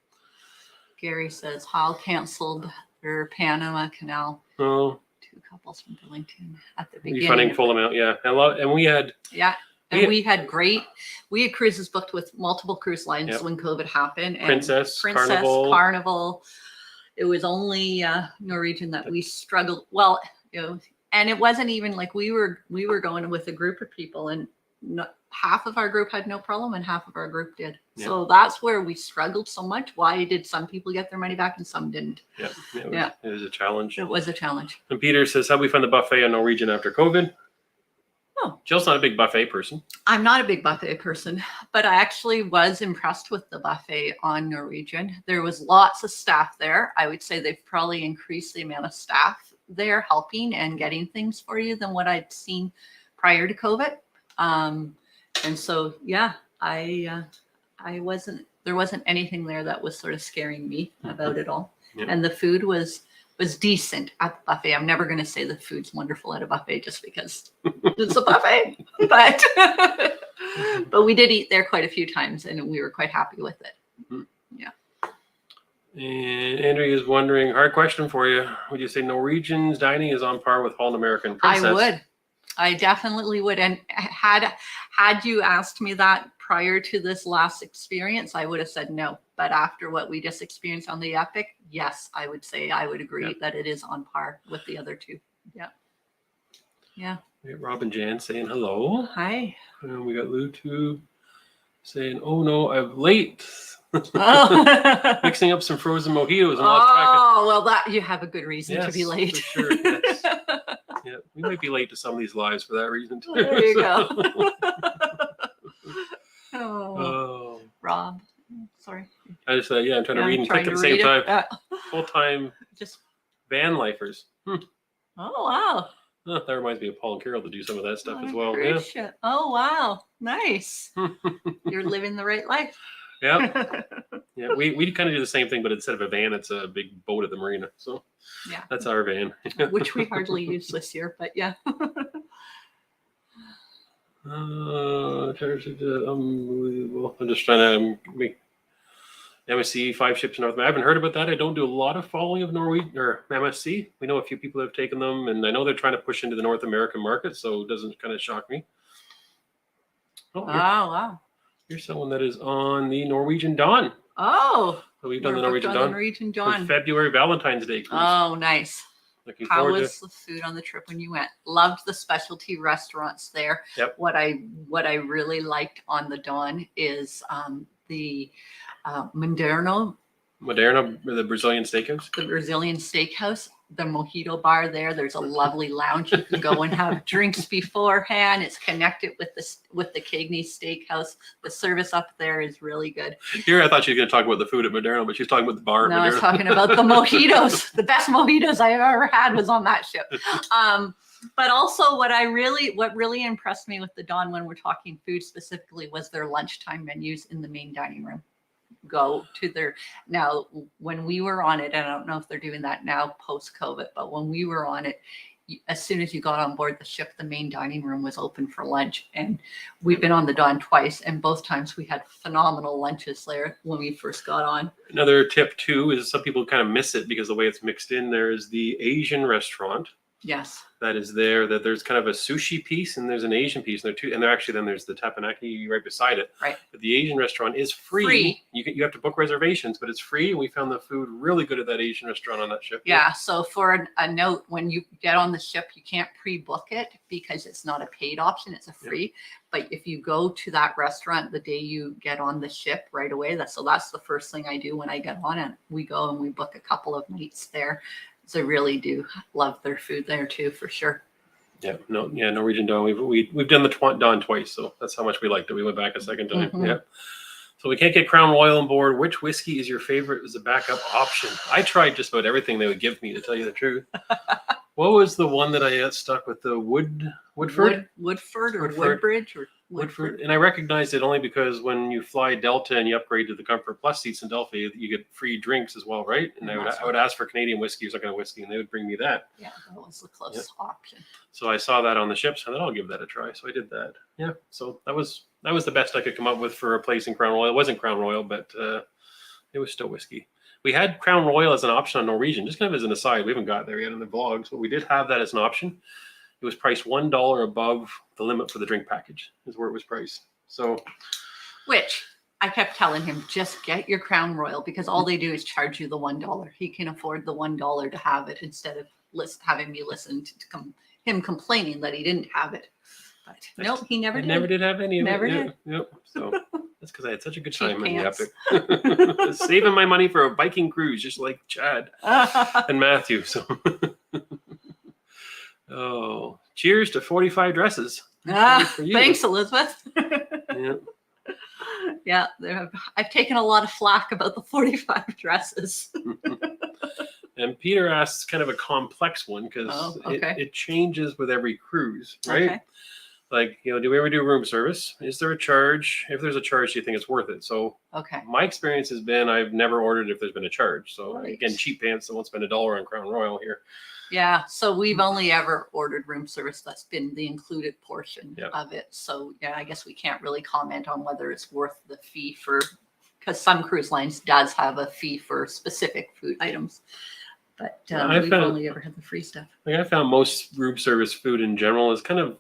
Gary says Hal canceled their Panama Canal. Oh, 2 couples from Billington at the beginning. Refunding full amount, yeah. And we had we had cruises booked with multiple cruise lines when COVID happened. And Princess, Carnival. It was only Norwegian that we struggled. Well, and it wasn't even like we were going with a group of people, and half of our group had no problem and half of our group did. Yeah. So that's where we struggled so much. Why did some people get their money back and some didn't? It was a challenge. It was a challenge. And Peter says, how we find the buffet on Norwegian after COVID? Oh, Jill's not a big buffet person. I'm not a big buffet person, but I actually was impressed with the buffet on Norwegian. There was lots of staff there. I would say they've probably increased the amount of staff there helping and getting things for you than what I'd seen prior to COVID. And so, there wasn't anything there that was sort of scaring me about it all. Yeah. And the food was decent at the buffet. I'm never going to say the food's wonderful at a buffet just because it's a buffet, but we did eat there quite a few times and we were quite happy with it. Mm-hmm. Yeah. And Andrea is wondering, hard question for you. Would you say Norwegian's dining is on par with Holland American Princess? I would. I definitely would. And had you asked me that prior to this last experience, I would have said no. But after what we just experienced on the Epic, yes, I would say I would agree that it is on par with the other two. Yeah. Yeah. We got Rob and Jan saying hello. Hi. And we got Lou too saying, oh no, I'm late. Oh. Mixing up some frozen mojitos and lost track of. Oh, well, that you have a good reason to be late. For sure. Yes. Yeah, we might be late to some of these lives for that reason too. There you go. Oh, Rob, sorry. I just I'm trying to read and click at the same time. Full-time Just van lifers. oh wow. Oh, that reminds me of Paul and Carol to do some of that stuff as well. Cruise ship. Oh wow, nice. You're living the right life. Yeah. Yeah, we kind of do the same thing, but instead of a van, it's a big boat at the marina. So Yeah, that's our van. which we hardly use this year, but yeah. Unbelievable. I'm just trying to make MSC 5 ships in North America. I haven't heard about that. I don't do a lot of following of Norwegian or MSC. We know a few people have taken them, and I know they're trying to push into the North American market, so it doesn't kind of shock me. Oh, Wow. Here's someone that is on the Norwegian Dawn. Oh, So we've done the we're booked Norwegian on Dawn. the Norwegian Dawn. February Valentine's Day cruise. Oh, nice. Looking How forward was the food on the trip when you went? Loved the specialty restaurants there. Yep. What I really liked on the Dawn is the Moderno, the Brazilian steakhouse. the Brazilian steakhouse, the mojito bar there. There's a lovely lounge. You can go and have drinks beforehand. It's connected with the Cagney Steakhouse. The service up there is really good. Here, I thought she was going to talk about the food at Moderno, but she's talking about the bar. No, I was talking about the mojitos. The best mojitos I've ever had was on that ship. But also what really impressed me with the Dawn when we're talking food specifically was their lunchtime menus in the main dining room. Go to now when we were on it, and I don't know if they're doing that now post COVID, but when we were on it, as soon as you got on board the ship, the main dining room was open for lunch. And we've been on the Dawn twice, and both times we had phenomenal lunches there when we first got on. Another tip too is some people kind of miss it because the way it's mixed in. There is the Asian restaurant. Yes. That is there. That there's kind of a sushi piece and there's an Asian piece. And then there's the teppanyaki right beside it. Right. But the Asian restaurant is free. You have to book reservations, but it's free. And we found the food really good at that Asian restaurant on that ship. Yeah. So for a note, when you get on the ship, you can't pre-book it because it's not a paid option. It's a free. But if you go to that restaurant the day you get on the ship right away, that's the first thing I do when I get on it. We go and we book a couple of nights there. So I really do love their food there too, for sure. Norwegian Dawn. We've done the Dawn twice, so that's how much we liked it. We went back a second time. Mm-hmm. Yeah. So we can't get Crown Royal on board. Which whiskey is your favorite as a backup option? I tried just about everything they would give me, to tell you the truth. What was the one that I got stuck with? The Woodford? Woodford or Woodbridge or Woodford. And I recognized it only because when you fly Delta and you upgrade to the Comfort Plus seats in Delphi, you get free drinks as well, right? And I would ask for Canadian whiskey or some kind of whiskey, and they would bring me that. Yeah, that was the close option. So I saw that on the ship, so I thought I'll give that a try. So I did that. Yeah. So that was the best I could come up with for replacing Crown Royal. It wasn't Crown Royal, but it was still whiskey. We had Crown Royal as an option on Norwegian, just kind of as an aside. We haven't got there yet in the vlogs, but we did have that as an option. It was priced $1 above the limit for the drink package, is where it was priced. So, which I kept telling him, just get your Crown Royal because all they do is charge you the $1. He can afford the $1 to have it instead of having me listen to him complaining that he didn't have it. But nope, he never did. Never did have any of it. Never did. Yep. So that's because I had such a good time in the Epic. Saving my money for a Viking cruise, just like Chad and Matthew. So, oh, cheers to 45 dresses. Thanks, Elizabeth. Yeah. Yeah, I've taken a lot of flack about the 45 dresses. And Peter asks kind of a complex one because it changes with every cruise, right? Okay. Like, do we ever do room service? Is there a charge? If there's a charge, do you think it's worth it? So my experience has been I've never ordered if there's been a charge. So again, cheap pants, I won't spend $1 on Crown Royal here. Yeah, so we've only ever ordered room service. That's been the included portion of it. So I guess we can't really comment on whether it's worth the fee because some cruise lines does have a fee for specific food items. But we've only ever had the free stuff. Like I found most room service food in general is kind of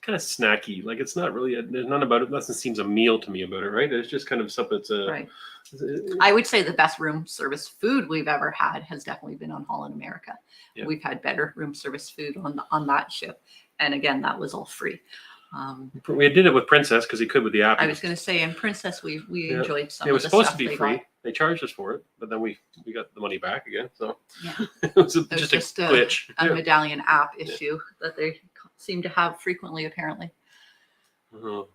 snacky. Like it's not really there's none about it. Nothing seems a meal to me about it, right? It's just kind of something that's right. I would say the best room service food we've ever had has definitely been on Holland America. Yeah. We've had better room service food on that ship, and again, that was all free. We did it with Princess because he could with the app. I was going to say, in Princess, we enjoyed some. It was of the supposed stuff to be free. They charged us for it, but then we got the money back again. So it was just a glitch, a medallion app issue that they seem to have frequently, apparently. Oh,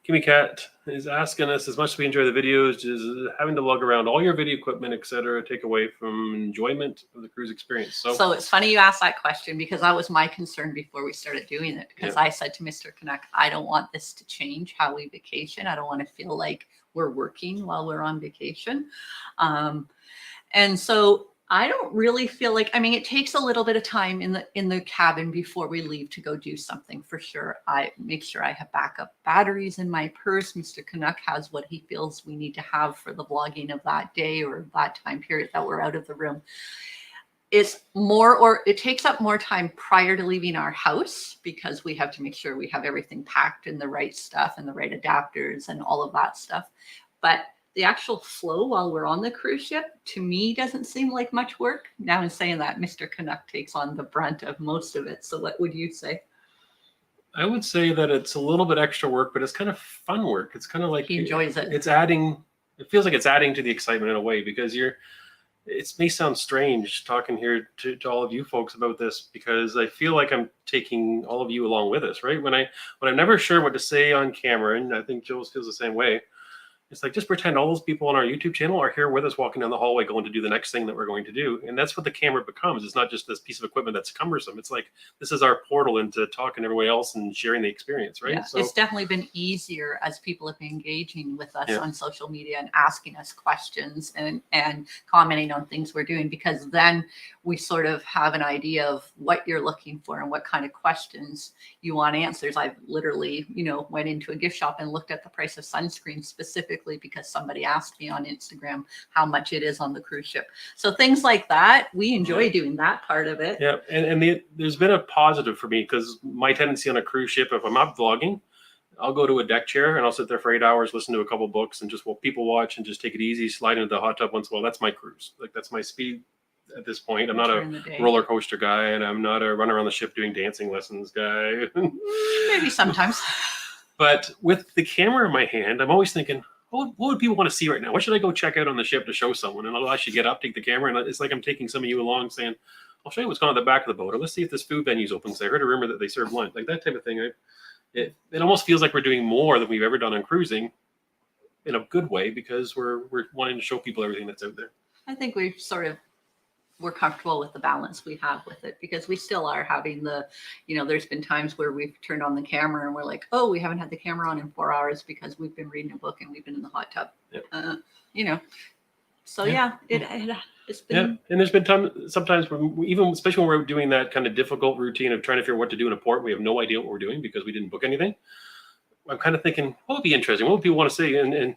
Kimmy Cat is asking us, as much as we enjoy the videos, is having to lug around all your video equipment, etc., take away from enjoyment of the cruise experience? So it's funny you asked that question, because that was my concern before we started doing it. Because I said to Mr. Canuck, I don't want this to change how we vacation. I don't want to feel like we're working while we're on vacation. And so I don't really feel like, I mean, it takes a little bit of time in the cabin before we leave to go do something, for sure. I make sure I have backup batteries in my purse. Mr. Canuck has what he feels we need to have for the vlogging of that day or that time period that we're out of the room. It's more, or it takes up more time prior to leaving our house, because we have to make sure we have everything packed and the right stuff and the right adapters and all of that stuff. But the actual flow while we're on the cruise ship, to me, doesn't seem like much work. Now, in saying that, Mr. Canuck takes on the brunt of most of it. So what would you say? I would say that it's a little bit extra work, but it's kind of fun work. It's kind of like He enjoys it. It's adding, it feels like it's adding to the excitement in a way, because it may sound strange talking here to all of you folks about this, because I feel like I'm taking all of you along with us, right? When I'm never sure what to say on camera, and I think Jules feels the same way. It's like, just pretend all those people on our YouTube channel are here with us, walking down the hallway, going to do the next thing that we're going to do. And that's what the camera becomes. It's not just this piece of equipment that's cumbersome. It's like, this is our portal into talking to everybody else and sharing the experience, right? Yeah, so it's definitely been easier as people have been engaging with us on social media and asking us questions and commenting on things we're doing, because then we sort of have an idea of what you're looking for and what kind of questions you want answers. I've literally, went into a gift shop and looked at the price of sunscreen specifically because somebody asked me on Instagram how much it is on the cruise ship. So things like that, we enjoy doing that part of it. Yeah, and there's been a positive for me, because my tendency on a cruise ship, if I'm not vlogging, I'll go to a deck chair and I'll sit there for 8 hours, listen to a couple books, and just people watch and just take it easy, slide into the hot tub once in a while. That's my cruise. Like, that's my speed at this point. I'm not a roller coaster guy, and I'm not a run around the ship doing dancing lessons guy. Maybe sometimes. But with the camera in my hand, I'm always thinking, what would people want to see right now? What should I go check out on the ship to show someone? And I should get up, take the camera, and it's like I'm taking some of you along, saying, I'll show you what's going on at the back of the boat, or let's see if this food venue's open. So I heard a rumor that they serve lunch, like that type of thing. It almost feels like we're doing more than we've ever done on cruising, in a good way, because we're wanting to show people everything that's out there. I think we're comfortable with the balance we have with it, because we still are having there's been times where we've turned on the camera and we're like, oh, we haven't had the camera on in 4 hours because we've been reading a book and we've been in the hot tub. Yep. So it's been. Yeah, and there's been sometimes when even especially when we're doing that kind of difficult routine of trying to figure out what to do in a port, we have no idea what we're doing because we didn't book anything. I'm kind of thinking, what would be interesting? What would people want to see? And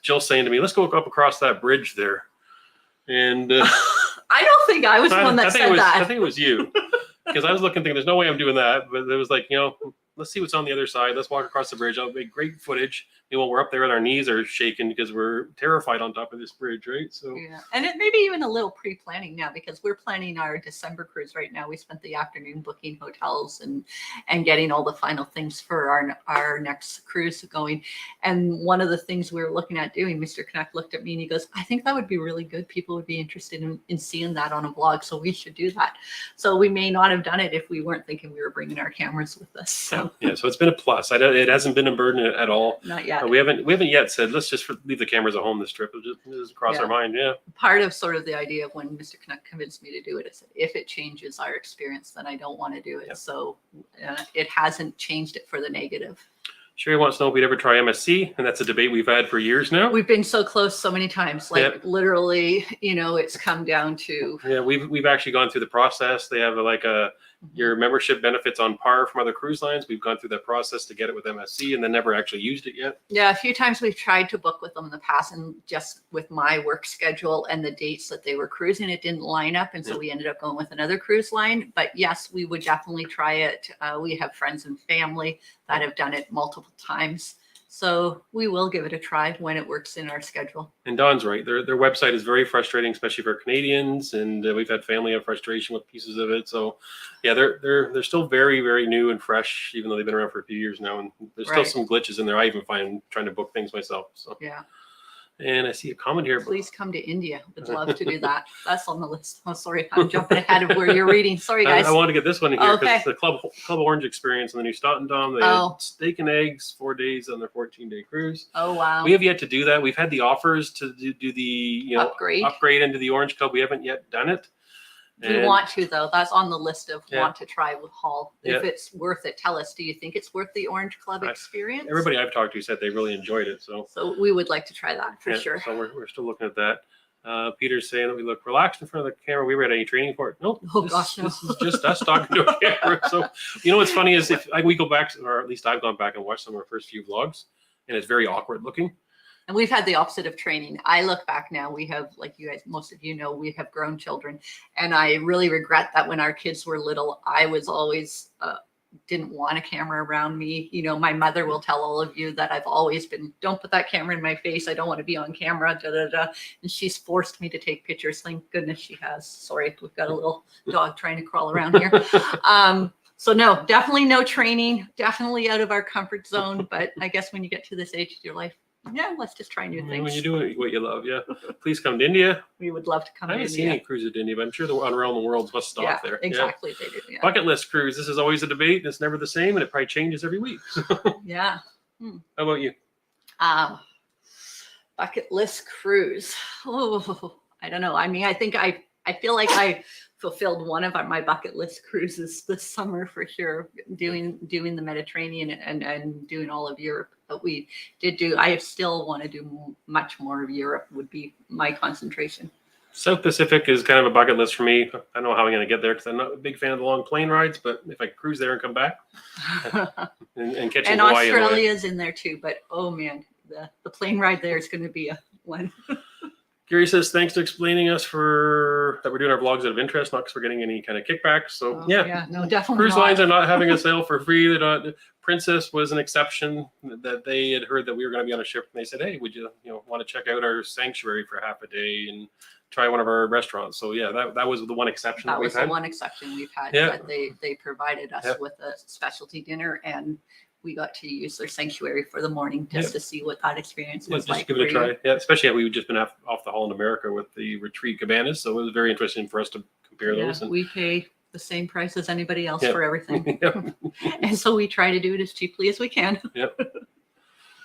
Jill's saying to me, let's go up across that bridge there. And I don't think I was the one that said that. I think it was you, because I was thinking, there's no way I'm doing that. But it was like, let's see what's on the other side. Let's walk across the bridge. I'll make great footage. We're up there and our knees are shaking because we're terrified on top of this bridge, right? So yeah, and it may be even a little pre-planning now, because we're planning our December cruise right now. We spent the afternoon booking hotels and getting all the final things for our next cruise going. And one of the things we were looking at doing, Mr. Canuck looked at me and he goes, I think that would be really good. People would be interested in seeing that on a vlog, so we should do that. So we may not have done it if we weren't thinking we were bringing our cameras with us. So yeah, so it's been a plus. It hasn't been a burden at all. Not yet. We haven't yet said, let's just leave the cameras at home this trip. It just cross our mind. Yeah. Part of sort of the idea of when Mr. Canuck convinced me to do it, I said, if it changes our experience, then I don't want to do it. Yep. So it hasn't changed it for the negative. Sherry wants to know if we'd ever try MSC, and that's a debate we've had for years now. We've been so close so many times, literally, it's come down to. Yeah, we've actually gone through the process. They have your membership benefits on par from other cruise lines. We've gone through that process to get it with MSC, and then never actually used it yet. Yeah, a few times we've tried to book with them in the past, and just with my work schedule and the dates that they were cruising, it didn't line up, and so we ended up going with another cruise line. But yes, we would definitely try it. We have friends and family that have done it multiple times. So we will give it a try when it works in our schedule. And Don's right. Their website is very frustrating, especially for Canadians. And we've had family have frustration with pieces of it. So yeah, they're still very, very new and fresh, even though they've been around for a few years now. And there's still some glitches in there. I even find trying to book things myself. So yeah. And I see a comment here. Please come to India. Would love to do that. That's on the list. Oh, sorry. I'm jumping ahead of where you're reading. Sorry, guys. I want to get this one in here because Okay. it's the Club Orange experience on the new Staunton Dom. They had steak and eggs 4 days on their 14-day cruise. Oh, wow. We have yet to do that. We've had the offers to do the upgrade into the Orange Club. We haven't yet done it. We want to, though. That's on the list of want to try with Hall. Yeah. If it's worth it, tell us. Do you think it's worth the Orange Club experience? Everybody I've talked to said they really enjoyed it. So we would like to try that for sure. So we're still looking at that. Peter's saying that we look relaxed in front of the camera. We were at any training for it. Nope. Oh, gosh, no. This is just us talking to a camera. So, what's funny is if we go back, or at least I've gone back and watched some of our first few vlogs, and it's very awkward looking. And we've had the opposite of training. I look back now, we have, like you guys, most of you know, we have grown children. And I really regret that when our kids were little, I was always, didn't want a camera around me. My mother will tell all of you that I've always been, don't put that camera in my face. I don't want to be on camera, And she's forced me to take pictures. Thank goodness she has. Sorry, we've got a little dog trying to crawl around here. So no, definitely no training, definitely out of our comfort zone. But I guess when you get to this age of your life, let's just try new things. When you do what you love, please come to India. We would love to come to India. I haven't seen any cruises to India, but I'm sure the one around the world must stop there. Exactly, they do. Yeah. Bucket list cruise. This is always a debate, and it's never the same, and it probably changes every week. Yeah. How about you? Bucket list cruise. Oh, I don't know. I mean, I think I feel like I fulfilled one of my bucket list cruises this summer for sure, doing the Mediterranean and doing all of Europe. But we did do, I still want to do much more of Europe would be my concentration. South Pacific is kind of a bucket list for me. I don't know how I'm going to get there because I'm not a big fan of the long plane rides, but if I cruise there and come back and catch and Hawaii. Australia's in there too, but oh man, the plane ride there is going to be a one. Gary says, thanks to explaining us that we're doing our vlogs out of interest, not because we're getting any kind of kickbacks. So no, definitely cruise not. lines are not having a sail for free. They're not. Princess was an exception that they had heard that we were going to be on a ship, and they said, hey, would you want to check out our sanctuary for half a day and try one of our restaurants? So that was the one exception that was the one exception we've had. But they provided us with a specialty dinner, and we got to use their sanctuary for the morning just to see what that experience was like. Just give it a try. Yeah, especially how we've just been off the Holland America with the retreat cabanas, so it was very interesting for us to compare those. And we pay the same price as anybody else for everything. And so we try to do it as cheaply as we can.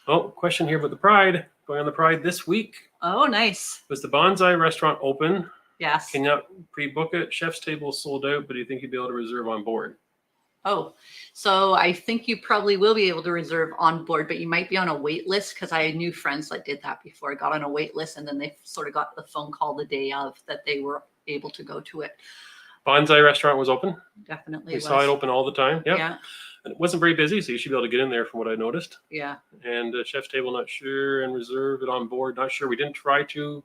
Oh, question here about the Pride. Going on the Pride this week. Oh, nice. Was the Bonsai restaurant open? Yes. Can you pre-book it? Chef's table sold out, but do you think you'd be able to reserve on board? Oh, so I think you probably will be able to reserve on board, but you might be on a wait list because I knew friends that did that before. I got on a wait list and then they sort of got the phone call the day of that they were able to go to it. Bonsai restaurant was open. Definitely. We saw it open all the time. Yeah. And it wasn't very busy, so you should be able to get in there from what I noticed. Yeah. And chef's table, not sure, and reserve it on board, not sure. We didn't try to.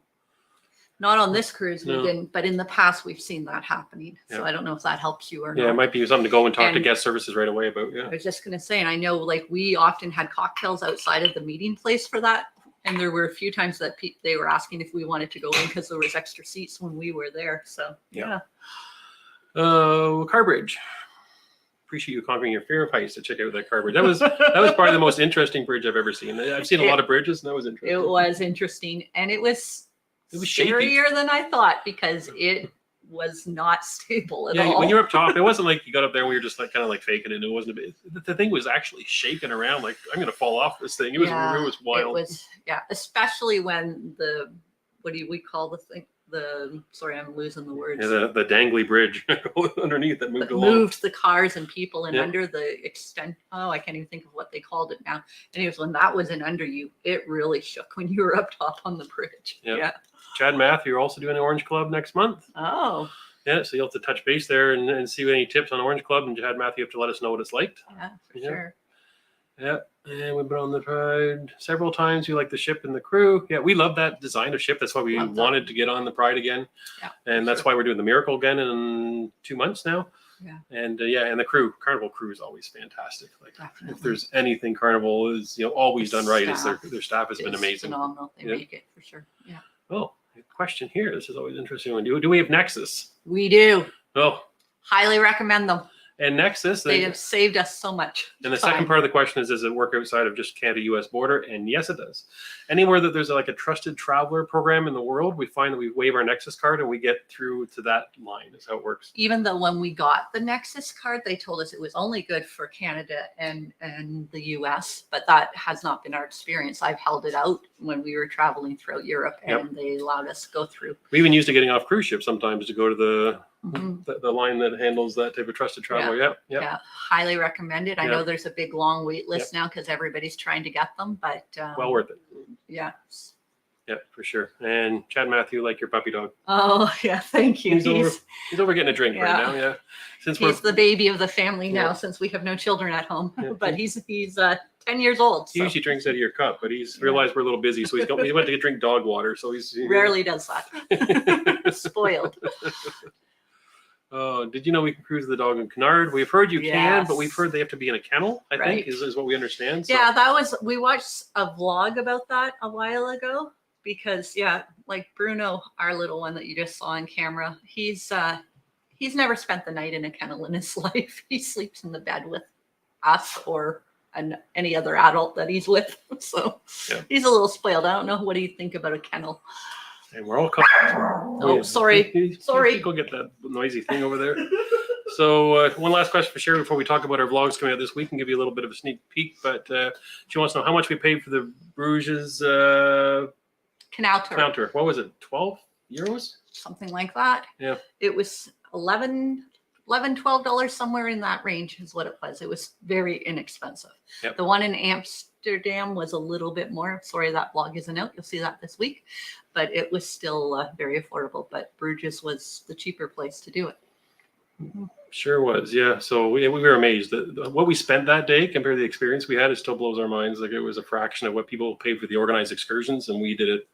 Not on this cruise, we didn't, but in the past we've seen that happening. So I don't know if that helps you or not. Yeah, it might be something to go and talk to guest services right away about. Yeah. I was just going to say, and I know like we often had cocktails outside of the meeting place for that. And there were a few times that they were asking if we wanted to go in because there was extra seats when we were there. So Car bridge. Appreciate you conquering your fear of heights to check out that car bridge. That was probably the most interesting bridge I've ever seen. I've seen a lot of bridges, and that was interesting. It was interesting, and it was shaky. Scarier than I thought because it was not stable at all. When you were up top, it wasn't like you got up there and we were just like kind of like faking it. It wasn't a bit. The thing was actually shaking around like I'm gonna fall off this thing. It was wild. It was especially when what do we call the thing? Sorry, I'm losing the words. Yeah, the dangly bridge underneath that moved along. Moved the cars and people and under the extent. Oh, I can't even think of what they called it now. Anyways, when that was in under you, it really shook when you were up top on the bridge. Yeah. Chad Math, you're also doing the Orange Club next month. Oh. Yeah, so you'll have to touch base there and see any tips on Orange Club. And Chad Math, you have to let us know what it's like. Yeah, for sure. Yeah, and we've been on the Pride several times. We like the ship and the crew. Yeah, we love that design of ship. That's why we wanted to get on the Pride again. Yeah, and that's why we're doing the Miracle again in 2 months now. Yeah. And and the crew, Carnival Cruise, is always fantastic. Like Definitely. If there's anything Carnival is always done right, is their staff has been amazing. Phenomenal. They make it for sure. Yeah. Oh, question here. This is always interesting. Do we have Nexus? We do. Oh. Highly recommend them. And Nexus, They have saved us so much. And the second part of the question is, does it work outside of just Canada-US border? And yes, it does. Anywhere that there's like a trusted traveler program in the world, we find that we waive our Nexus card and we get through to that line. Is how it works. Even though when we got the Nexus card, they told us it was only good for Canada and the US, but that has not been our experience. I've held it out when we were traveling throughout Europe, and they allowed us to go through. We even used it getting off cruise ships sometimes to go to the line that handles that type of trusted traveler. Yeah, highly recommended. I know there's a big long wait list now because everybody's trying to get them, but well worth it. Yeah. Yeah, for sure. And Chad Matthew, like your puppy dog. Oh yeah, thank you. He's over getting a drink right now. Yeah, since he's the baby of the family now, since we have no children at home. But he's 10 years old. He usually drinks out of your cup, but he's realized we're a little busy, so he went to drink dog water. So he's rarely does that. Spoiled. Oh, did you know we can cruise the dog in Cunard? We've heard you can, but we've heard they have to be in a kennel, I think, is what we understand. So. Yeah, we watched a vlog about that a while ago because, like Bruno, our little one that you just saw on camera, he's never spent the night in a kennel in his life. He sleeps in the bed with us or any other adult that he's with. So he's a little spoiled. I don't know what do you think about a kennel. And we're all coming. Oh, sorry. Sorry. Go get that noisy thing over there. So one last question for Sherry before we talk about our vlogs coming out this week and give you a little bit of a sneak peek. But she wants to know how much we paid for the Bruges Canal tour. What was it? 12 euros? Something like that. Yeah. It was $11-12 somewhere in that range is what it was. It was very inexpensive. Yep. The one in Amsterdam was a little bit more. Sorry, that vlog isn't out. You'll see that this week. But it was still very affordable. But Bruges was the cheaper place to do it. Sure was, yeah. So we were amazed that what we spent that day compared to the experience we had, it still blows our minds. Like it was a fraction of what people paid for the organized excursions, and we did it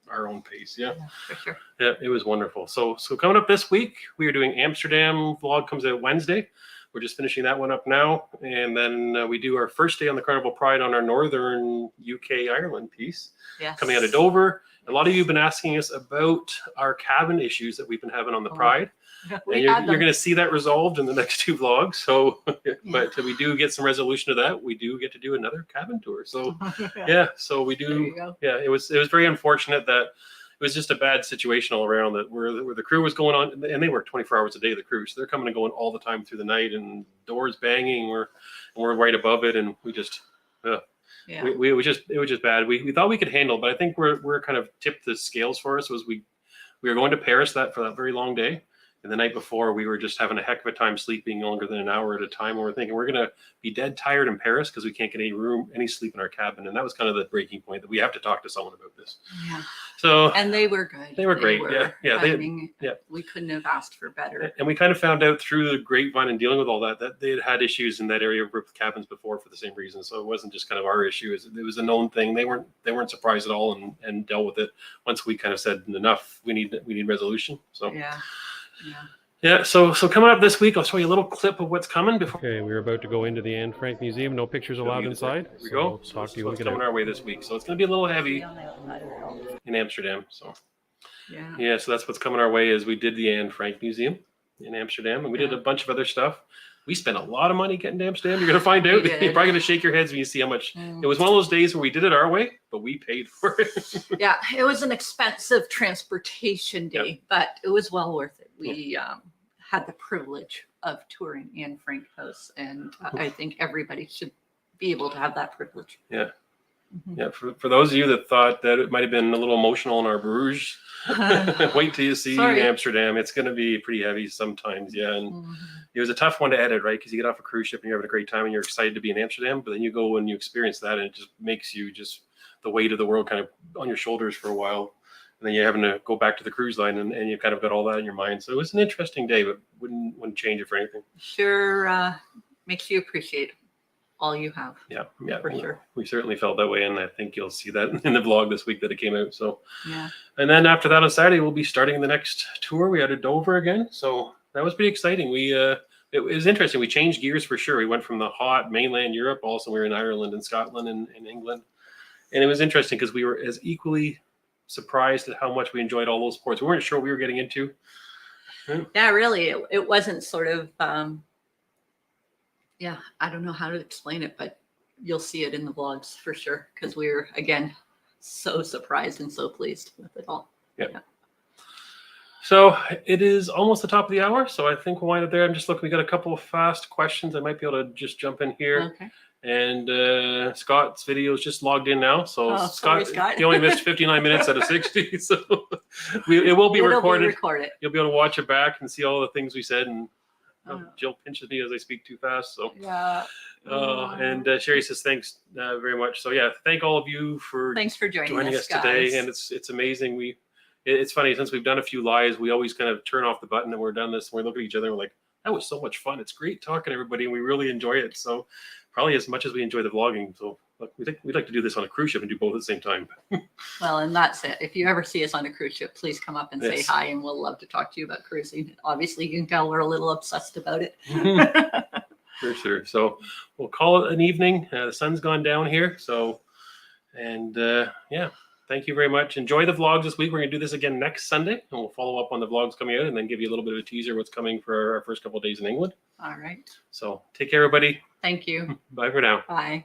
our own pace. Yeah, for sure. Yeah, it was wonderful. So coming up this week, we are doing Amsterdam. Vlog comes out Wednesday. We're just finishing that one up now, and then we do our first day on the Carnival Pride on our northern UK Ireland piece. Yes. Coming out of Dover. A lot of you have been asking us about our cabin issues that we've been having on the Pride. And you're going to see that resolved in the next two vlogs. So, but we do get some resolution to that. We do get to do another cabin tour. So, so we do. Yeah, it was very unfortunate that it was just a bad situation all around. That where the crew was going on, and they work 24 hours a day. The crew, so they're coming and going all the time through the night, and doors banging. We're right above it, and we just. It was just bad. We thought we could handle, but I think we're kind of tipped the scales for us. Was we were going to Paris for that very long day. And the night before, we were just having a heck of a time sleeping longer than an hour at a time. And we're thinking we're going to be dead tired in Paris because we can't get any sleep in our cabin. And that was kind of the breaking point that we have to talk to someone about this. Yeah. So and they were good. They were great. We couldn't have asked for better. And we kind of found out through the grapevine and dealing with all that they had issues in that area with cabins before for the same reason. So it wasn't just kind of our issue. It was a known thing. They weren't surprised at all and dealt with it once we kind of said enough. We need resolution. So yeah. So coming up this week, I'll show you a little clip of what's coming. Okay, we're about to go into the Anne Frank Museum. No pictures allowed inside. Here we go. We'll talk to you when we get coming our way this week. So it's going to be a little heavy in Amsterdam. So yeah. So that's what's coming our way. Is we did the Anne Frank Museum in Amsterdam, and we did a bunch of other stuff. We spent a lot of money getting to Amsterdam. You're going to find out. You're probably going to shake your heads when you see how much. It was one of those days where we did it our way, but we paid for it. Yeah, it was an expensive transportation day, but it was well worth it. We had the privilege of touring Anne Frank House, and I think everybody should be able to have that privilege. Yeah. Yeah, for those of you that thought that it might have been a little emotional in our Bruges, wait till you see Amsterdam. It's going to be pretty heavy sometimes, and it was a tough one to edit, right? Because you get off a cruise ship and you're having a great time and you're excited to be in Amsterdam, but then you go and you experience that, and it just makes you the weight of the world kind of on your shoulders for a while, and then you're having to go back to the cruise line, and you've kind of got all that in your mind. So it was an interesting day, but wouldn't change it for anything. Sure, makes you appreciate all you have. Yeah, for sure. We certainly felt that way, and I think you'll see that in the vlog this week that it came out. So yeah. And then after that on Saturday, we'll be starting the next tour. We had a Dover again, so that was pretty exciting. It was interesting. We changed gears for sure. We went from the hot mainland Europe. Also, we were in Ireland and Scotland and England, and it was interesting because we were as equally surprised at how much we enjoyed all those sports. We weren't sure what we were getting into. Yeah, really, it wasn't sort of Yeah, I don't know how to explain it, but you'll see it in the vlogs for sure. Because we were, again, so surprised and so pleased with it all. Yeah. So it is almost the top of the hour, so I think we'll wind up there. I'm just looking. We got a couple of fast questions. I might be able to just jump in here. Okay. And Scott's video is just logged in now. So Sorry, Scott. he only missed 59 minutes out of 60. So it will be recorded. You'll be able to watch it back and see all the things we said. And Jill pinches me as I speak too fast. So yeah. And Sherry says thanks very much. So yeah, thank all of you for thanks for joining us today. guys. And it's amazing. It's funny, since we've done a few lives, we always kind of turn off the button and we're done this. And we look at each other and we're like, that was so much fun. It's great talking to everybody and we really enjoy it. So probably as much as we enjoy the vlogging. So look, we'd like to do this on a cruise ship and do both at the same time. Well, and that's it. If you ever see us on a cruise ship, please come up and say hi, and we'll love to talk to you about cruising. Obviously, you can tell we're a little obsessed about it. For sure. So we'll call it an evening. The sun's gone down here. So, and yeah, thank you very much. Enjoy the vlogs this week. We're going to do this again next Sunday, and we'll follow up on the vlogs coming out and then give you a little bit of a teaser what's coming for our first couple of days in England. All right. So take care, everybody. Thank you. Bye for now. Bye.